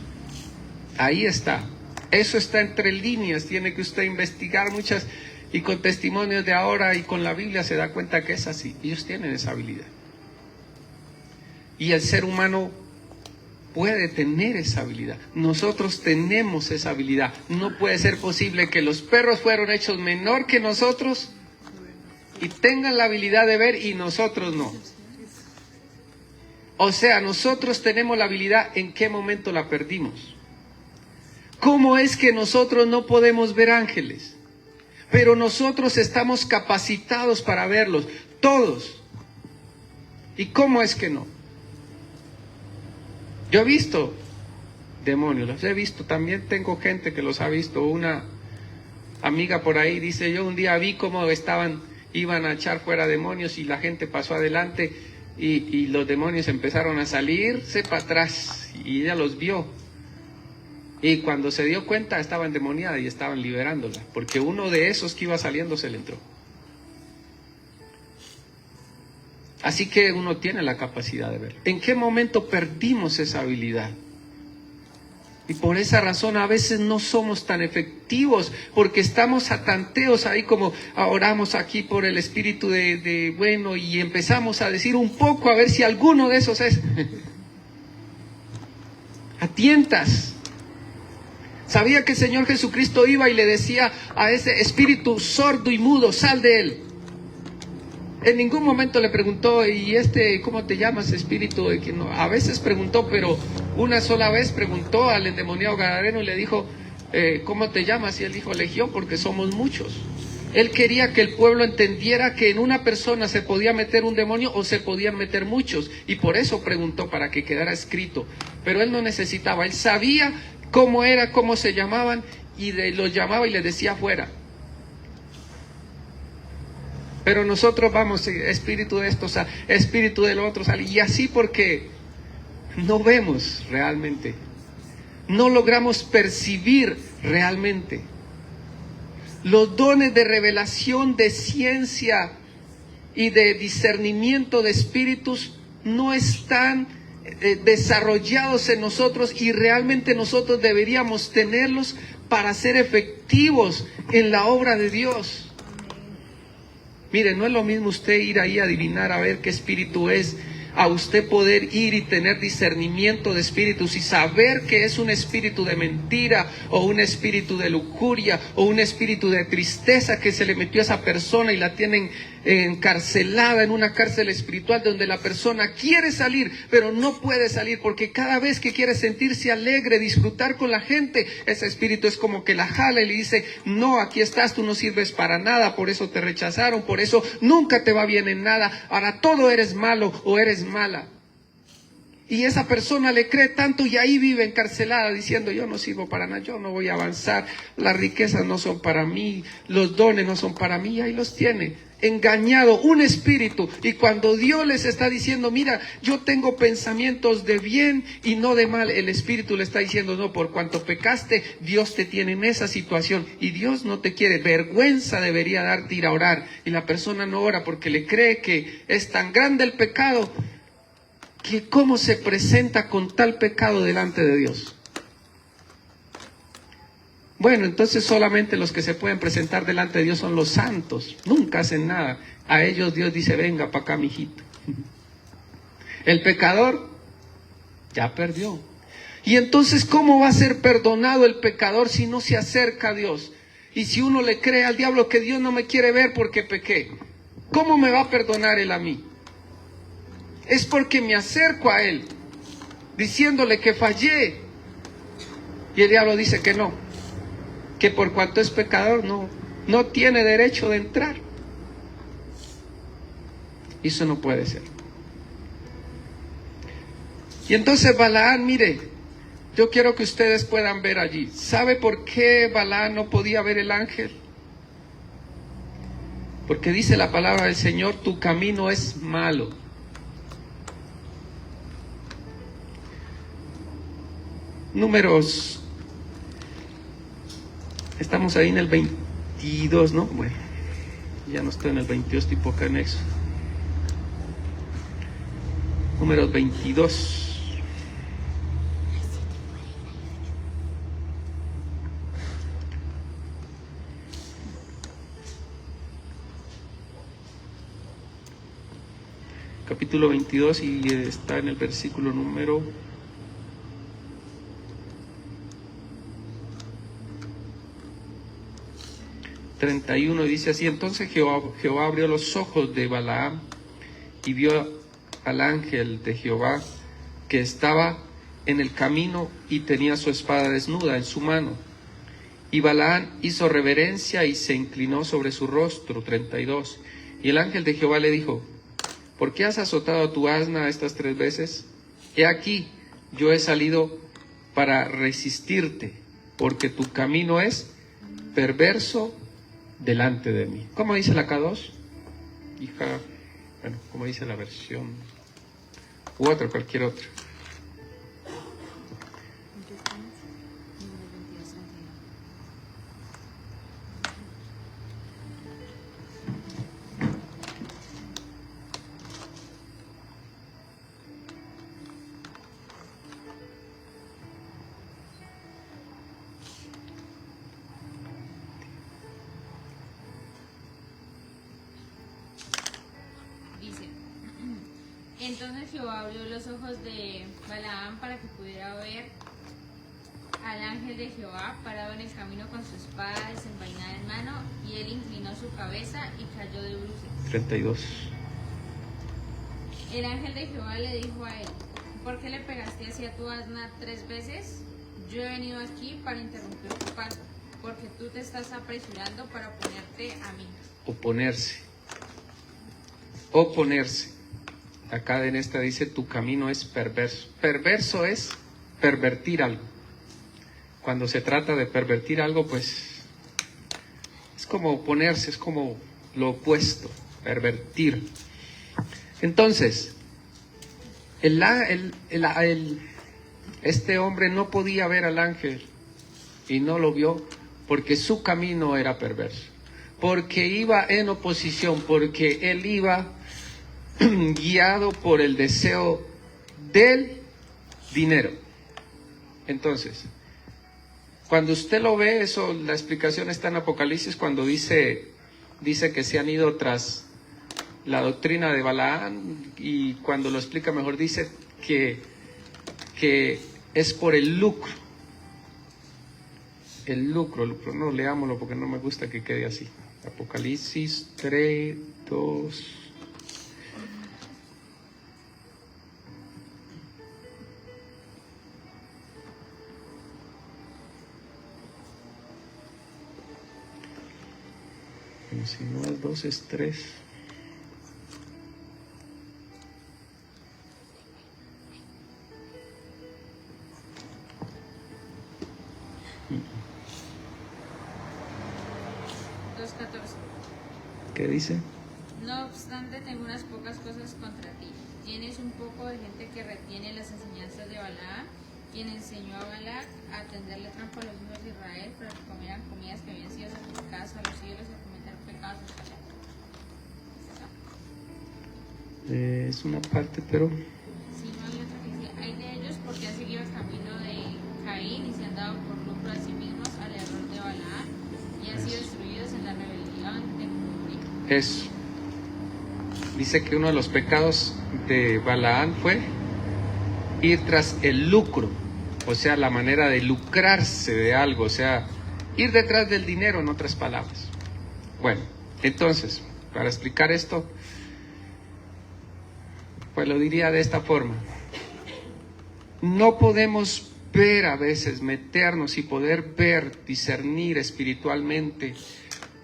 Speaker 1: Ahí está. Eso está entre líneas. Tiene que usted investigar muchas, y con testimonios de ahora y con la Biblia se da cuenta que es así. Ellos tienen esa habilidad. Y el ser humano puede tener esa habilidad. Nosotros tenemos esa habilidad. No puede ser posible que los perros fueron hechos menor que nosotros y tengan la habilidad de ver y nosotros no. O sea, nosotros tenemos la habilidad, ¿en qué momento la perdimos? ¿Cómo es que nosotros no podemos ver ángeles? Pero nosotros estamos capacitados para verlos, todos. ¿Y cómo es que no? Yo he visto demonios, los he visto, también tengo gente que los ha visto. Una amiga por ahí dice, yo un día vi cómo iban a echar fuera demonios y la gente pasó adelante y los demonios empezaron a salirse para atrás y ella los vio. Y cuando se dio cuenta estaba endemoniada y estaban liberándola, porque uno de esos que iba saliendo se le entró. Así que uno tiene la capacidad de ver. ¿En qué momento perdimos esa habilidad? Y por esa razón a veces no somos tan efectivos, porque estamos a tanteos ahí como oramos aquí por el espíritu de bueno, y empezamos a decir un poco a ver si alguno de esos es. A tientas. Sabía que el Señor Jesucristo iba y le decía a ese espíritu sordo y mudo, sal de él. En ningún momento le preguntó, ¿y cómo te llamas, espíritu? Que no, a veces preguntó, pero una sola vez preguntó al endemoniado gadareno y le dijo, ¿cómo te llamas? Y él dijo, Legión, porque somos muchos. Él quería que el pueblo entendiera que en una persona se podía meter un demonio o se podían meter muchos. Y por eso preguntó, para que quedara escrito. Pero él no necesitaba, él sabía cómo era, cómo se llamaban, y los llamaba y les decía fuera. Pero nosotros vamos, espíritu de esto, espíritu del otro, y así porque no vemos realmente, no logramos percibir realmente. Los dones de revelación, de ciencia y de discernimiento de espíritus no están desarrollados en nosotros, y realmente nosotros deberíamos tenerlos para ser efectivos en la obra de Dios. Mire, no es lo mismo usted ir ahí a adivinar a ver qué espíritu es, a usted poder ir y tener discernimiento de espíritus y saber que es un espíritu de mentira o un espíritu de lujuria o un espíritu de tristeza que se le metió a esa persona y la tienen encarcelada en una cárcel espiritual donde la persona quiere salir pero no puede salir, porque cada vez que quiere sentirse alegre, disfrutar con la gente, ese espíritu es como que la jala y le dice, no, aquí estás, tú no sirves para nada, por eso te rechazaron, por eso nunca te va bien en nada, ahora todo eres malo o eres mala. Y esa persona le cree tanto y ahí vive encarcelada diciendo, yo no sirvo para nada, yo no voy a avanzar, las riquezas no son para mí, los dones no son para mí, y ahí los tiene, engañado, un espíritu. Y cuando Dios les está diciendo, mira, yo tengo pensamientos de bien y no de mal, el espíritu le está diciendo, no, por cuanto pecaste, Dios te tiene en esa situación y Dios no te quiere. Vergüenza debería darte ir a orar, y la persona no ora porque le cree que es tan grande el pecado que cómo se presenta con tal pecado delante de Dios. Bueno, entonces solamente los que se pueden presentar delante de Dios son los santos, nunca hacen nada. A ellos Dios dice, venga para acá, mijito. El pecador ya perdió. Y entonces, ¿cómo va a ser perdonado el pecador si no se acerca a Dios? Y si uno le cree al diablo que Dios no me quiere ver porque pequé, ¿cómo me va a perdonar él a mí? Es porque me acerco a él, diciéndole que fallé. Y el diablo dice que no, que por cuanto es pecador no tiene derecho de entrar. Eso no puede ser. Y entonces Balaán, mire, yo quiero que ustedes puedan ver allí. ¿Sabe por qué Balaán no podía ver el ángel? Porque dice la palabra del Señor, tu camino es malo. Números, estamos ahí en el 22, ¿no? Bueno, ya no estoy en el 22, tipo acá en eso. Números 22. Capítulo 22 y está en el versículo número 31, dice así: entonces Jehová abrió los ojos de Balaam y vio al ángel de Jehová que estaba en el camino y tenía su espada desnuda en su mano. Y Balaam hizo reverencia y se inclinó sobre su rostro. 32. Y el ángel de Jehová le dijo: ¿por qué has azotado a tu asna estas 3 veces? He aquí, yo he salido para resistirte, porque tu camino es perverso delante de mí. ¿Cómo dice la K2? Hija, bueno, ¿cómo dice la versión? U otra, cualquier otra.
Speaker 2: Entonces Jehová abrió los ojos de Balaam para que pudiera ver al al ángel de Jehová parado en el camino con su espada desenvainada en mano, y él inclinó su cabeza y cayó de bruces.
Speaker 1: 32.
Speaker 2: El ángel de Jehová le dijo a él: ¿por qué le pegaste así a tu asna 3 veces? Yo he venido aquí para interrumpir tu paso, porque tú te estás apresurando para oponerte a mí.
Speaker 1: Oponerse. Oponerse. Acá en esta dice: tu camino es perverso. Perverso es pervertir algo. Cuando se trata de pervertir algo, pues es como oponerse, es como lo opuesto, pervertir. Entonces, este hombre no podía ver al ángel y no lo vio porque su camino era perverso, porque iba en oposición, porque él iba guiado por el deseo del dinero. Entonces, cuando usted lo ve, eso, la explicación está en Apocalipsis, cuando dice que se han ido tras la doctrina de Balaán, y cuando lo explica mejor dice que es por el lucro. El lucro, no, leámoslo porque no me gusta que quede así. Apocalipsis 3, 2... Si no es 2, es 3. ¿Qué dice?
Speaker 2: No obstante, tengo unas pocas cosas contra ti. Tienes un poco de gente que retiene las enseñanzas de Balaam, quien enseñó a Balac a tenderle trampa a los hijos de Israel para que comieran comidas que habían sido sacrificadas a los ídolos y a cometer pecados de
Speaker 1: Es una parte, pero...
Speaker 2: Sí, no hay otra que dice: hay de ellos porque han seguido el camino de Caín y se han dado por lucro a sí mismos al error de Balaam y han sido destruidos en la rebelión de Coré.
Speaker 1: Eso. Dice que uno de los pecados de Balaam fue ir tras el lucro, o sea, la manera de lucrarse de algo, o sea, ir detrás del dinero, en otras palabras. Bueno, entonces, para explicar esto, pues lo diría de esta forma: no podemos ver a veces, meternos y poder ver, discernir espiritualmente,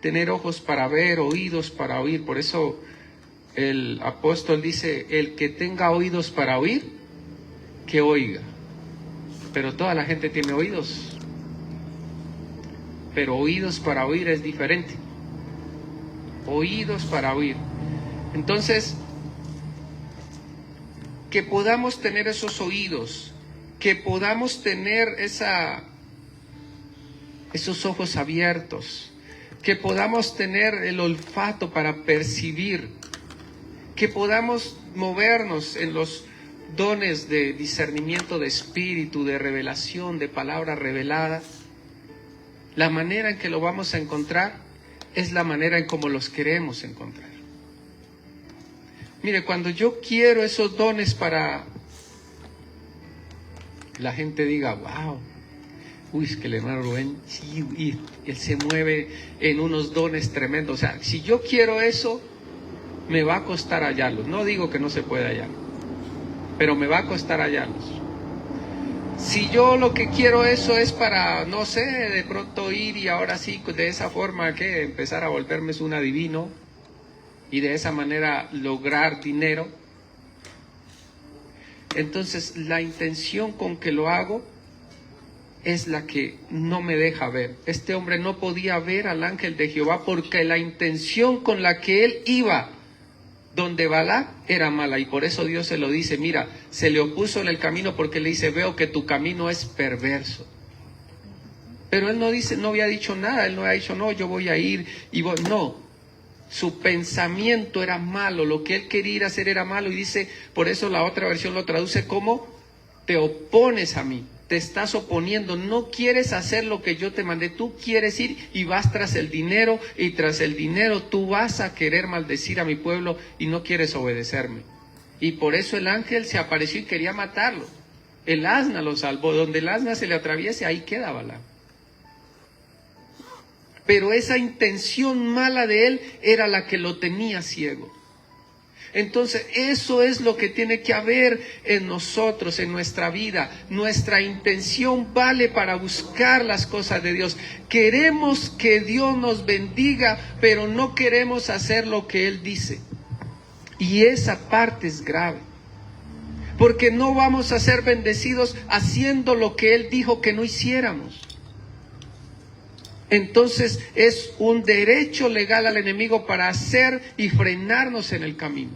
Speaker 1: tener ojos para ver, oídos para oír. Por eso el apóstol dice: el que tenga oídos para oír, que oiga. Pero toda la gente tiene oídos, pero oídos para oír es diferente. Oídos para oír. Entonces, que podamos tener esos oídos, que podamos tener esos ojos abiertos, que podamos tener el olfato para percibir, que podamos movernos en los dones de discernimiento de espíritu, de revelación, de palabra revelada. La manera en que lo vamos a encontrar es la manera en cómo los queremos encontrar. Mire, cuando yo quiero esos dones para que la gente diga: wow, uy, es que el hermano Rubén, sí, y él se mueve en unos dones tremendos. O sea, si yo quiero eso, me va a costar hallarlos. No digo que no se pueda hallar, pero me va a costar hallarlos. Si yo lo que quiero eso es para, no sé, de pronto ir y ahora sí, de esa forma, que empezar a volverme un adivino y de esa manera lograr dinero, entonces la intención con que lo hago es la que no me deja ver. Este hombre no podía ver al ángel de Jehová porque la intención con la que él iba donde Balac era mala, y por eso Dios se lo dice: mira, se le opuso en el camino porque le dice: veo que tu camino es perverso. Pero él no dice, no había dicho nada, él no había dicho: no, yo voy a ir y voy. No, su pensamiento era malo, lo que él quería ir a hacer era malo, y dice, por eso la otra versión lo traduce como: te opones a mí, te estás oponiendo, no quieres hacer lo que yo te mandé, tú quieres ir y vas tras el dinero, y tras el dinero tú vas a querer maldecir a mi pueblo y no quieres obedecerme. Y por eso el ángel se apareció y quería matarlo. El asna lo salvó. Donde el asna se le atraviese, ahí queda Balaam. Pero esa intención mala de él era la que lo tenía ciego. Entonces, eso es lo que tiene que haber en nosotros, en nuestra vida. Nuestra intención vale para buscar las cosas de Dios. Queremos que Dios nos bendiga, pero no queremos hacer lo que Él dice. Y esa parte es grave. Porque no vamos a ser bendecidos haciendo lo que Él dijo que no hiciéramos. Entonces es un derecho legal al enemigo para hacer y frenarnos en el camino.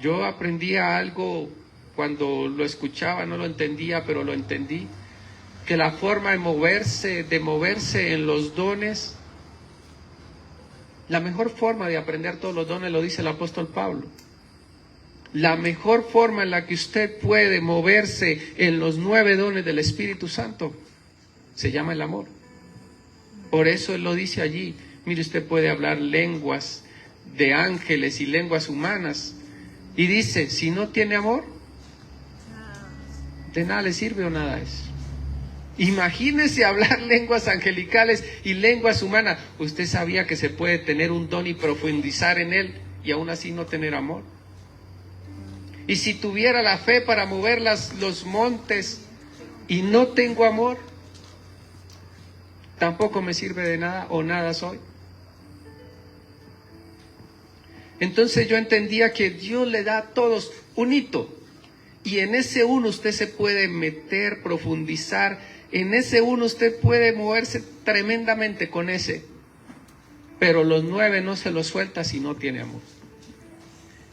Speaker 1: Yo aprendí algo cuando lo escuchaba, no lo entendía, pero lo entendí, que la forma de moverse en los dones, la mejor forma de aprender todos los dones, lo dice el apóstol Pablo. La mejor forma en la que usted puede moverse en los 9 dones del Espíritu Santo se llama el amor. Por eso Él lo dice allí. Mire, usted puede hablar lenguas de ángeles y lenguas humanas. Y dice, si no tiene amor, de nada le sirve o nada es. Imagínese hablar lenguas angelicales y lenguas humanas. Usted sabía que se puede tener un don y profundizar en él y aún así no tener amor. Y si tuviera la fe para mover los montes y no tengo amor, tampoco me sirve de nada o nada soy. Entonces yo entendía que Dios le da a todos un hito. Y en ese uno usted se puede meter, profundizar. En ese uno usted puede moverse tremendamente con ese. Pero los 9 no se los suelta si no tiene amor.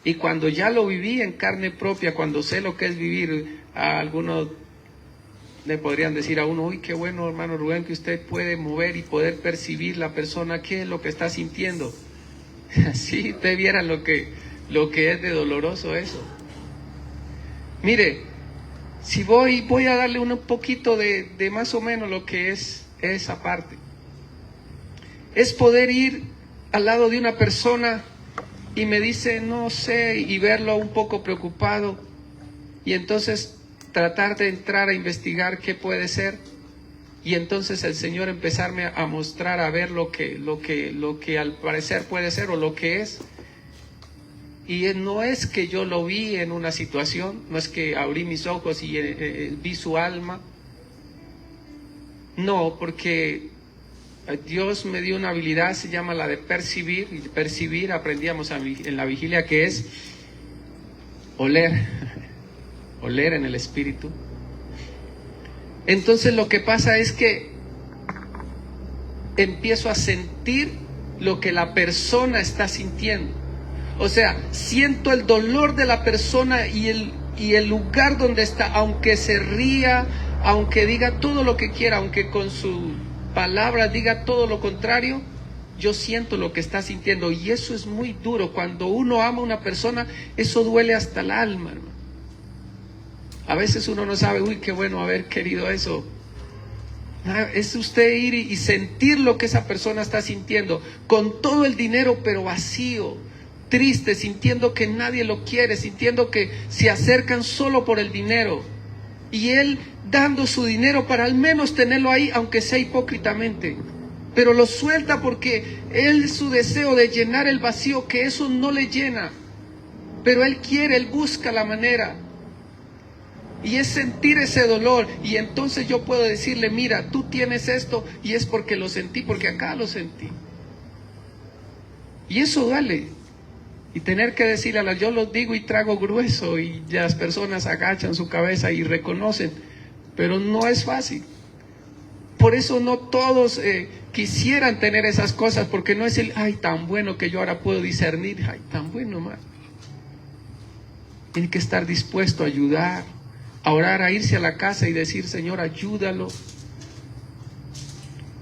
Speaker 1: Y cuando ya lo viví en carne propia, cuando sé lo que es vivir, a algunos le podrían decir a uno, uy, qué bueno, hermano Rubén, que usted puede mover y poder percibir la persona, qué es lo que está sintiendo. Si usted viera lo que es de doloroso eso. Mire, si voy a darle un poquito de más o menos lo que es esa parte. Es poder ir al lado de una persona y me dice, no sé, y verlo un poco preocupado, y entonces tratar de entrar a investigar qué puede ser, y entonces el Señor empezarme a mostrar, a ver lo que al parecer puede ser o lo que es. Y no es que yo lo vi en una situación, no es que abrí mis ojos y vi su alma, no, porque Dios me dio una habilidad, se llama la de percibir, y percibir aprendíamos en la vigilia, que es oler, oler en el espíritu. Entonces lo que pasa es que empiezo a sentir lo que la persona está sintiendo. O sea, siento el dolor de la persona y el lugar donde está, aunque se ría, aunque diga todo lo que quiera, aunque con su palabra diga todo lo contrario, yo siento lo que está sintiendo. Y eso es muy duro. Cuando uno ama a una persona, eso duele hasta el alma, hermano. A veces uno no sabe, uy, qué bueno haber querido eso. Es usted ir y sentir lo que esa persona está sintiendo, con todo el dinero pero vacío, triste, sintiendo que nadie lo quiere, sintiendo que se acercan solo por el dinero, y él dando su dinero para al menos tenerlo ahí, aunque sea hipócritamente, pero lo suelta porque él, su deseo de llenar el vacío, que eso no le llena, pero él quiere, él busca la manera. Y es sentir ese dolor, y entonces yo puedo decirle, mira, tú tienes esto, y es porque lo sentí, porque acá lo sentí. Y eso duele. Y tener que decirle yo lo digo y trago grueso, y las personas agachan su cabeza y reconocen, pero no es fácil. Por eso no todos quisieran tener esas cosas, porque no es el, ay, tan bueno que yo ahora puedo discernir, ay, tan bueno más. Tiene que estar dispuesto a ayudar, a orar, a irse a la casa y decir, Señor, ayúdalo.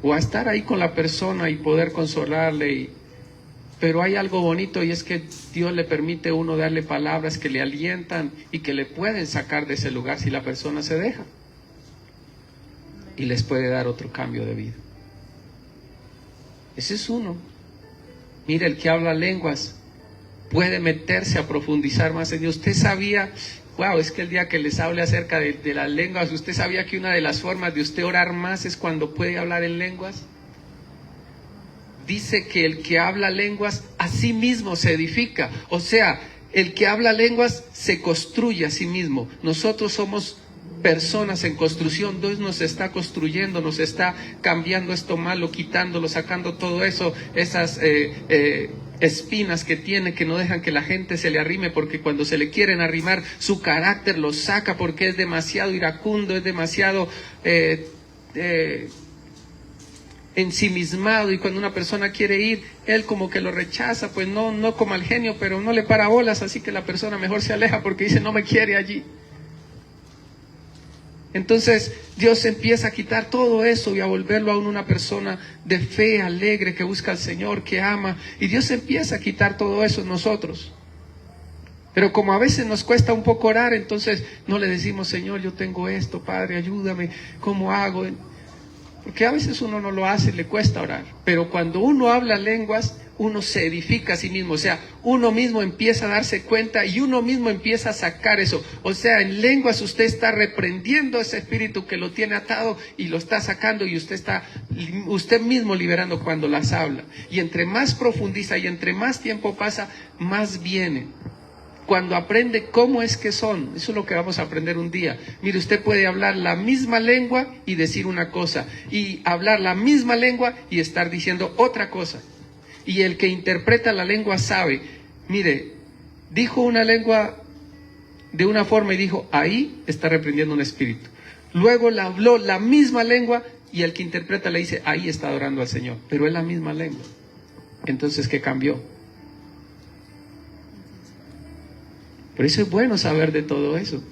Speaker 1: O a estar ahí con la persona y poder consolarle. Pero hay algo bonito, y es que Dios le permite a uno darle palabras que le alientan y que le pueden sacar de ese lugar si la persona se deja. Y les puede dar otro cambio de vida. Ese es uno. Mire, el que habla lenguas puede meterse a profundizar más en Dios. Usted sabía wow, es que el día que les hable acerca de las lenguas, ¿usted sabía que una de las formas de usted orar más es cuando puede hablar en lenguas? Dice que el que habla lenguas a sí mismo se edifica. O sea, el que habla lenguas se construye a sí mismo. Nosotros somos personas en construcción. Dios nos está construyendo, nos está cambiando esto malo, quitándolo, sacando todo eso, esas espinas que tiene, que no dejan que la gente se le arrime, porque cuando se le quieren arrimar, su carácter lo saca, porque es demasiado iracundo, es demasiado ensimismado, y cuando una persona quiere ir, él como que lo rechaza, pues no como al genio, pero no le para bolas, así que la persona mejor se aleja porque dice no me quiere allí. Entonces Dios empieza a quitar todo eso y a volverlo a una persona de fe, alegre, que busca al Señor, que ama, y Dios empieza a quitar todo eso en nosotros. Pero como a veces nos cuesta un poco orar, entonces no le decimos, Señor, yo tengo esto, Padre, ayúdame, ¿cómo hago? Porque a veces uno no lo hace, le cuesta orar. Pero cuando uno habla lenguas, uno se edifica a sí mismo. O sea, uno mismo empieza a darse cuenta y uno mismo empieza a sacar eso. O sea, en lenguas usted está reprendiendo ese espíritu que lo tiene atado y lo está sacando, y usted mismo liberando cuando las habla. Y entre más profundiza y entre más tiempo pasa, más viene. Cuando aprende cómo es que son, eso es lo que vamos a aprender un día. Mire, usted puede hablar la misma lengua y decir una cosa, y hablar la misma lengua y estar diciendo otra cosa. Y el que interpreta la lengua sabe, mire, dijo una lengua de una forma y dijo, ahí está reprendiendo un espíritu. Luego le habló la misma lengua y el que interpreta le dice, ahí está adorando al Señor, pero es la misma lengua. Entonces, ¿qué cambió? Por eso es bueno saber de todo eso.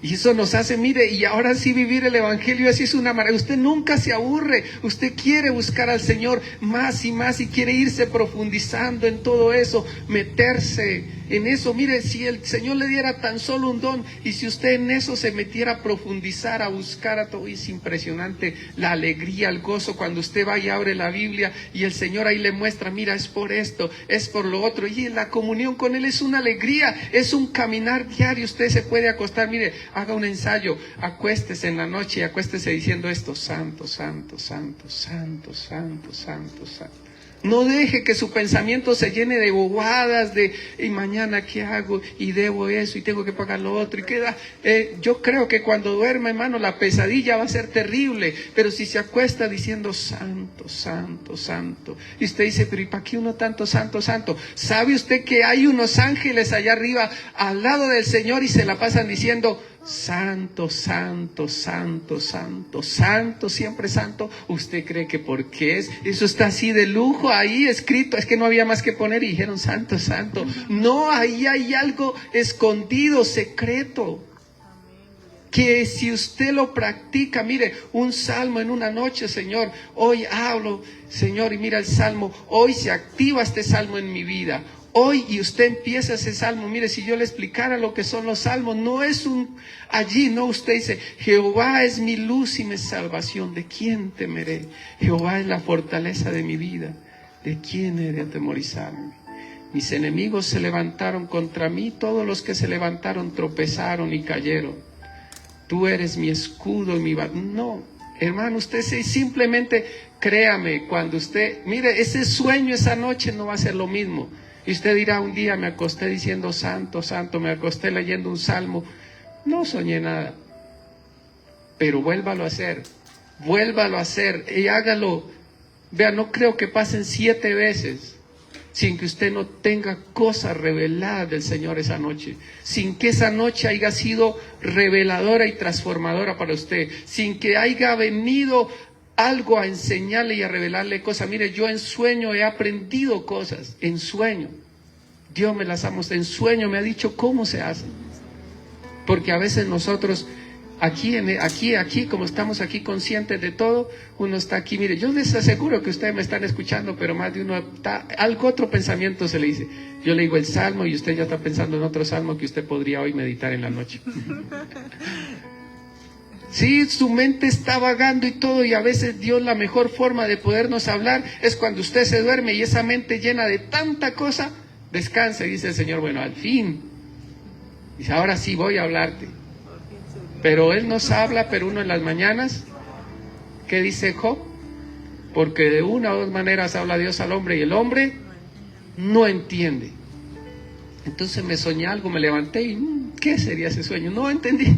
Speaker 1: Y eso nos hace, mire, y ahora sí vivir el evangelio así es una maravilla. Usted nunca se aburre, usted quiere buscar al Señor más y más y quiere irse profundizando en todo eso, meterse en eso. Mire, si el Señor le diera tan solo un don y si usted en eso se metiera a profundizar, a buscar a todo, es impresionante la alegría, el gozo cuando usted va y abre la Biblia y el Señor ahí le muestra, mira, es por esto, es por lo otro, y la comunión con Él es una alegría, es un caminar diario. Usted se puede acostar, mire, haga un ensayo, acuéstese en la noche y acuéstese diciendo esto, santo, santo, santo, santo, santo, santo, santo. No deje que su pensamiento se llene de bobadas, y mañana qué hago, y debo eso, y tengo que pagar lo otro, y queda, yo creo que cuando duerma, hermano, la pesadilla va a ser terrible, pero si se acuesta diciendo santo, santo, santo, y usted dice, pero ¿y para qué uno tanto santo, santo? ¿Sabe usted que hay unos ángeles allá arriba, al lado del Señor, y se la pasan diciendo, santo, santo, santo, santo, santo, siempre santo? ¿Usted cree que por qué es? Eso está así de lujo ahí escrito, es que no había más que poner y dijeron santo, santo. No, ahí hay algo escondido, secreto, que si usted lo practica, mire, un salmo en una noche, Señor, hoy hablo, Señor, y mira el salmo, hoy se activa este salmo en mi vida. Hoy, y usted empieza ese salmo. Mire, si yo le explicara lo que son los salmos, no es allí, no, usted dice, Jehová es mi luz y mi salvación, ¿de quién temeré? Jehová es la fortaleza de mi vida, ¿de quién he de atemorizarme? Mis enemigos se levantaron contra mí, todos los que se levantaron tropezaron y cayeron. Tú eres mi escudo y mi no, hermano, usted simplemente créame, cuando usted, mire, ese sueño esa noche no va a ser lo mismo. Y usted dirá, un día me acosté diciendo santo, santo, me acosté leyendo un salmo, no soñé nada. Pero vuélvalo a hacer y hágalo. Vea, no creo que pasen 7 veces sin que usted no tenga cosas reveladas del Señor esa noche, sin que esa noche haya sido reveladora y transformadora para usted, sin que haya venido algo a enseñarle y a revelarle cosas. Mire, yo en sueño he aprendido cosas, en sueño. Dios me las ha mostrado, en sueño me ha dicho cómo se hace. Porque a veces nosotros, aquí, como estamos aquí conscientes de todo, uno está aquí, mire, yo les aseguro que ustedes me están escuchando, pero más de uno está, algo otro pensamiento se le dice. Yo le digo el salmo y usted ya está pensando en otro salmo que usted podría hoy meditar en la noche. Sí, su mente está vagando y todo, y a veces Dios, la mejor forma de podernos hablar es cuando usted se duerme y esa mente llena de tanta cosa, descansa y dice el Señor, bueno, al fin Dice, ahora sí voy a hablarte. Pero Él nos habla, pero uno en las mañanas, ¿qué dice Job? Porque de una o dos maneras habla Dios al hombre y el hombre no entiende. Entonces me soñé algo, me levanté y ¿qué sería ese sueño? No entendí.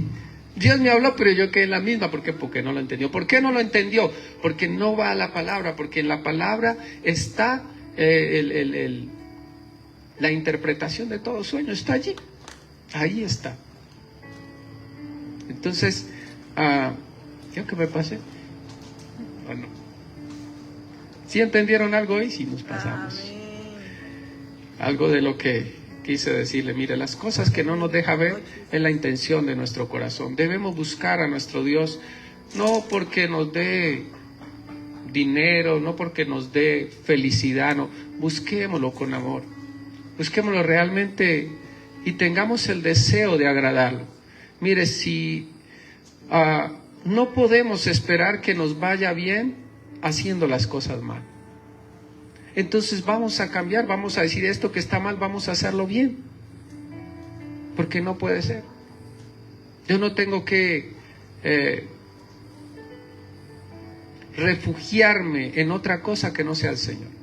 Speaker 1: Dios me habló, pero yo quedé en la misma. ¿Por qué? Porque no lo entendió. ¿Por qué no lo entendió? Porque no va a la palabra, porque en la palabra está la interpretación de todo sueño, está allí. Ahí está. Entonces, ¿yo qué me pasé? Bueno, ¿sí entendieron algo hoy? Sí, nos pasamos.
Speaker 3: Amén.
Speaker 1: Algo de lo que quise decirle, mire, las cosas que no nos deja ver es la intención de nuestro corazón. Debemos buscar a nuestro Dios, no porque nos dé dinero, no porque nos dé felicidad, no, busquémoslo con amor, busquémoslo realmente y tengamos el deseo de agradarlo. Mire, si no podemos esperar que nos vaya bien haciendo las cosas mal. Entonces vamos a cambiar, vamos a decir esto que está mal, vamos a hacerlo bien. Porque no puede ser. Yo no tengo que refugiarme en otra cosa que no sea el Señor.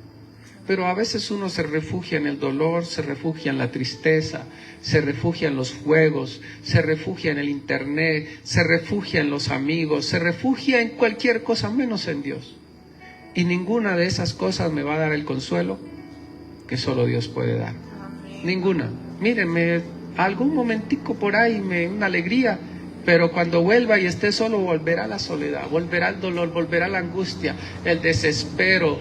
Speaker 1: Pero a veces uno se refugia en el dolor, se refugia en la tristeza, se refugia en los juegos, se refugia en el internet, se refugia en los amigos, se refugia en cualquier cosa menos en Dios. Y ninguna de esas cosas me va a dar el consuelo que solo Dios puede dar.
Speaker 3: Amén.
Speaker 1: Ninguna. Mírenme, algún momentico por ahí, una alegría, pero cuando vuelva y esté solo, volverá la soledad, volverá el dolor, volverá la angustia, el desespero,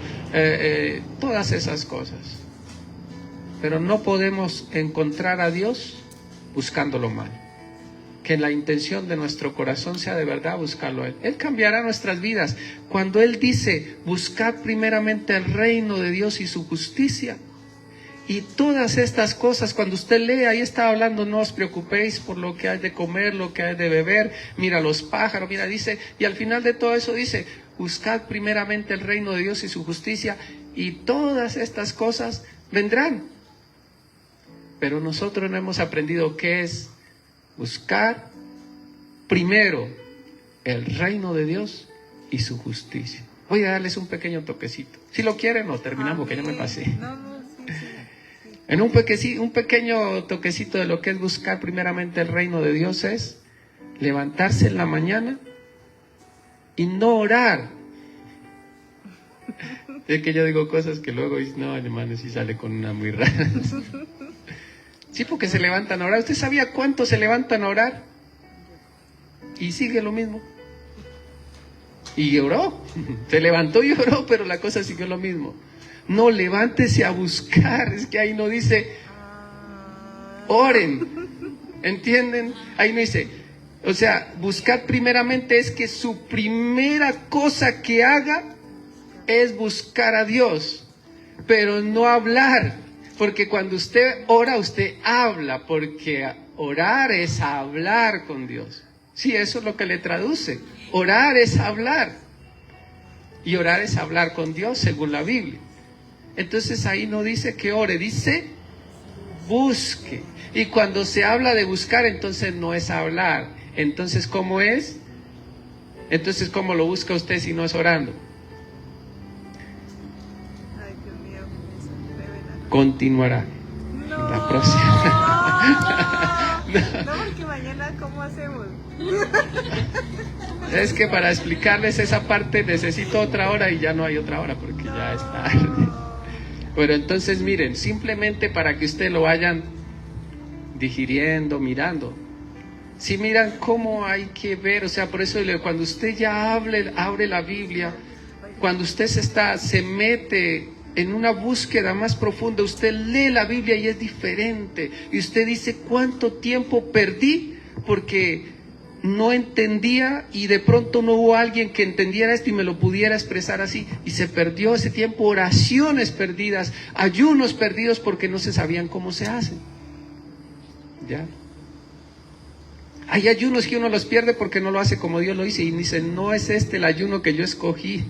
Speaker 1: todas esas cosas. Pero no podemos encontrar a Dios buscando lo malo. Que la intención de nuestro corazón sea de verdad buscarlo a Él. Él cambiará nuestras vidas. Cuando Él dice, buscad primeramente el reino de Dios y su justicia. Y todas estas cosas, cuando usted lee, ahí está hablando, no os preocupéis por lo que hay de comer, lo que hay de beber. Mira los pájaros, mira, dice, y al final de todo eso dice, buscad primeramente el reino de Dios y su justicia. Y todas estas cosas vendrán. Pero nosotros no hemos aprendido qué es buscar primero el reino de Dios y su justicia. Voy a darles un pequeño toquecito. Si lo quieren, no terminamos, que ya me pasé.
Speaker 3: No, sí.
Speaker 1: En un pequeño toquecito de lo que es buscar primeramente el reino de Dios es levantarse en la mañana y no orar. Es que yo digo cosas que luego dicen, no, hermano, si sale con una muy rara. Sí, porque se levantan a orar. ¿Usted sabía cuántos se levantan a orar? Y sigue lo mismo. Y oró. Se levantó y oró, pero la cosa siguió lo mismo. No, levántese a buscar. Es que ahí no dice, oren. ¿Entienden? Ahí no dice, o sea, buscar primeramente es que su primera cosa que haga es buscar a Dios, pero no hablar. Porque cuando usted ora, usted habla, porque orar es hablar con Dios. Sí, eso es lo que le traduce. Orar es hablar. Y orar es hablar con Dios según la Biblia. Entonces ahí no dice que ore, dice busque. Y cuando se habla de buscar, entonces no es hablar. Entonces, ¿cómo es? Entonces, ¿cómo lo busca usted si no es orando?
Speaker 3: Ay, Dios mío, eso es verdad.
Speaker 1: Continuará.
Speaker 3: No.
Speaker 1: La próxima.
Speaker 3: No, porque mañana, ¿cómo hacemos?
Speaker 1: Es que para explicarles esa parte necesito otra hora y ya no hay otra hora porque ya es tarde. Pero entonces miren, simplemente para que ustedes lo vayan digiriendo, mirando. Si miran cómo hay que ver, o sea, por eso cuando usted ya abre la Biblia, cuando usted se mete en una búsqueda más profunda, usted lee la Biblia y es diferente. Y usted dice, ¿cuánto tiempo perdí? Porque no entendía y de pronto no hubo alguien que entendiera esto y me lo pudiera expresar así. Y se perdió ese tiempo, oraciones perdidas, ayunos perdidos porque no se sabían cómo se hacen. ¿Ya? Hay ayunos que uno los pierde porque no lo hace como Dios lo dice y dice, no es este el ayuno que yo escogí.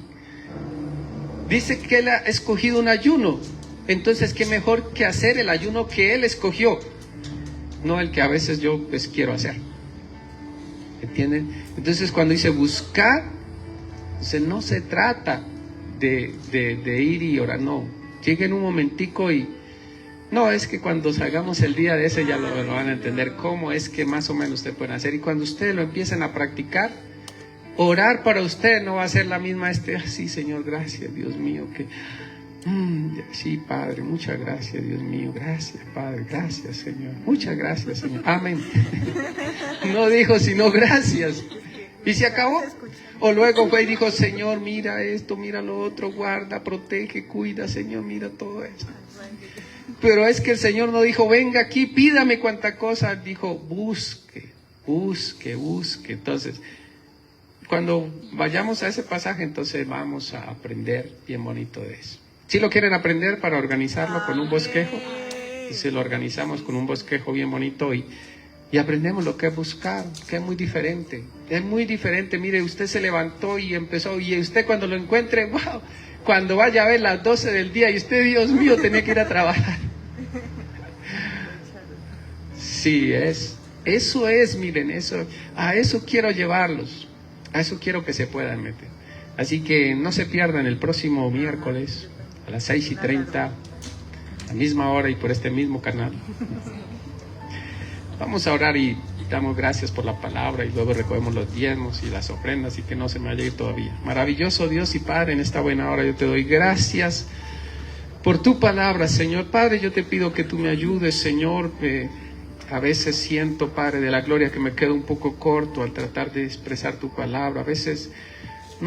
Speaker 1: Dice que Él ha escogido un ayuno, entonces qué mejor que hacer el ayuno que Él escogió. no el que a veces yo pues quiero hacer. ¿Entienden? Entonces cuando dice buscar, no se trata de ir y orar, no. Lleguen un momentico y no, es que cuando salgamos el día de ese ya lo van a entender cómo es que más o menos ustedes pueden hacer. Y cuando ustedes lo empiecen a practicar, orar para usted no va a ser la misma sí, Señor, gracias, Dios mío, que sí, Padre, muchas gracias, Dios mío, gracias, Padre, gracias, Señor, muchas gracias, Señor, amén. No dijo sino gracias y se acabó. O luego fue y dijo, Señor, mira esto, mira lo otro, guarda, protege, cuida, Señor, mira todo eso. Pero es que el Señor no dijo, venga aquí, pídame cuánta cosa, dijo, busque. Entonces, cuando vayamos a ese pasaje, entonces vamos a aprender bien bonito de eso. Si lo quieren aprender para organizarlo con un bosquejo, y si lo organizamos con un bosquejo bien bonito y aprendemos lo que es buscar, que es muy diferente. Es muy diferente. Mire, usted se levantó y empezó, y usted cuando lo encuentre, wow, cuando vaya a ver las 12 del día y usted, Dios mío, tenía que ir a trabajar. Sí, eso es, miren, a eso quiero llevarlos, a eso quiero que se puedan meter. Así que no se pierdan el próximo miércoles a las 6:30, a la misma hora y por este mismo canal. Vamos a orar y damos gracias por la palabra y luego recogemos los diezmos y las ofrendas y que no se me vaya a ir todavía. Maravilloso Dios y Padre, en esta buena hora yo te doy gracias por tu palabra, Señor. Padre, yo te pido que tú me ayudes, Señor. A veces siento, Padre de la gloria, que me quedo un poco corto al tratar de expresar tu palabra. A veces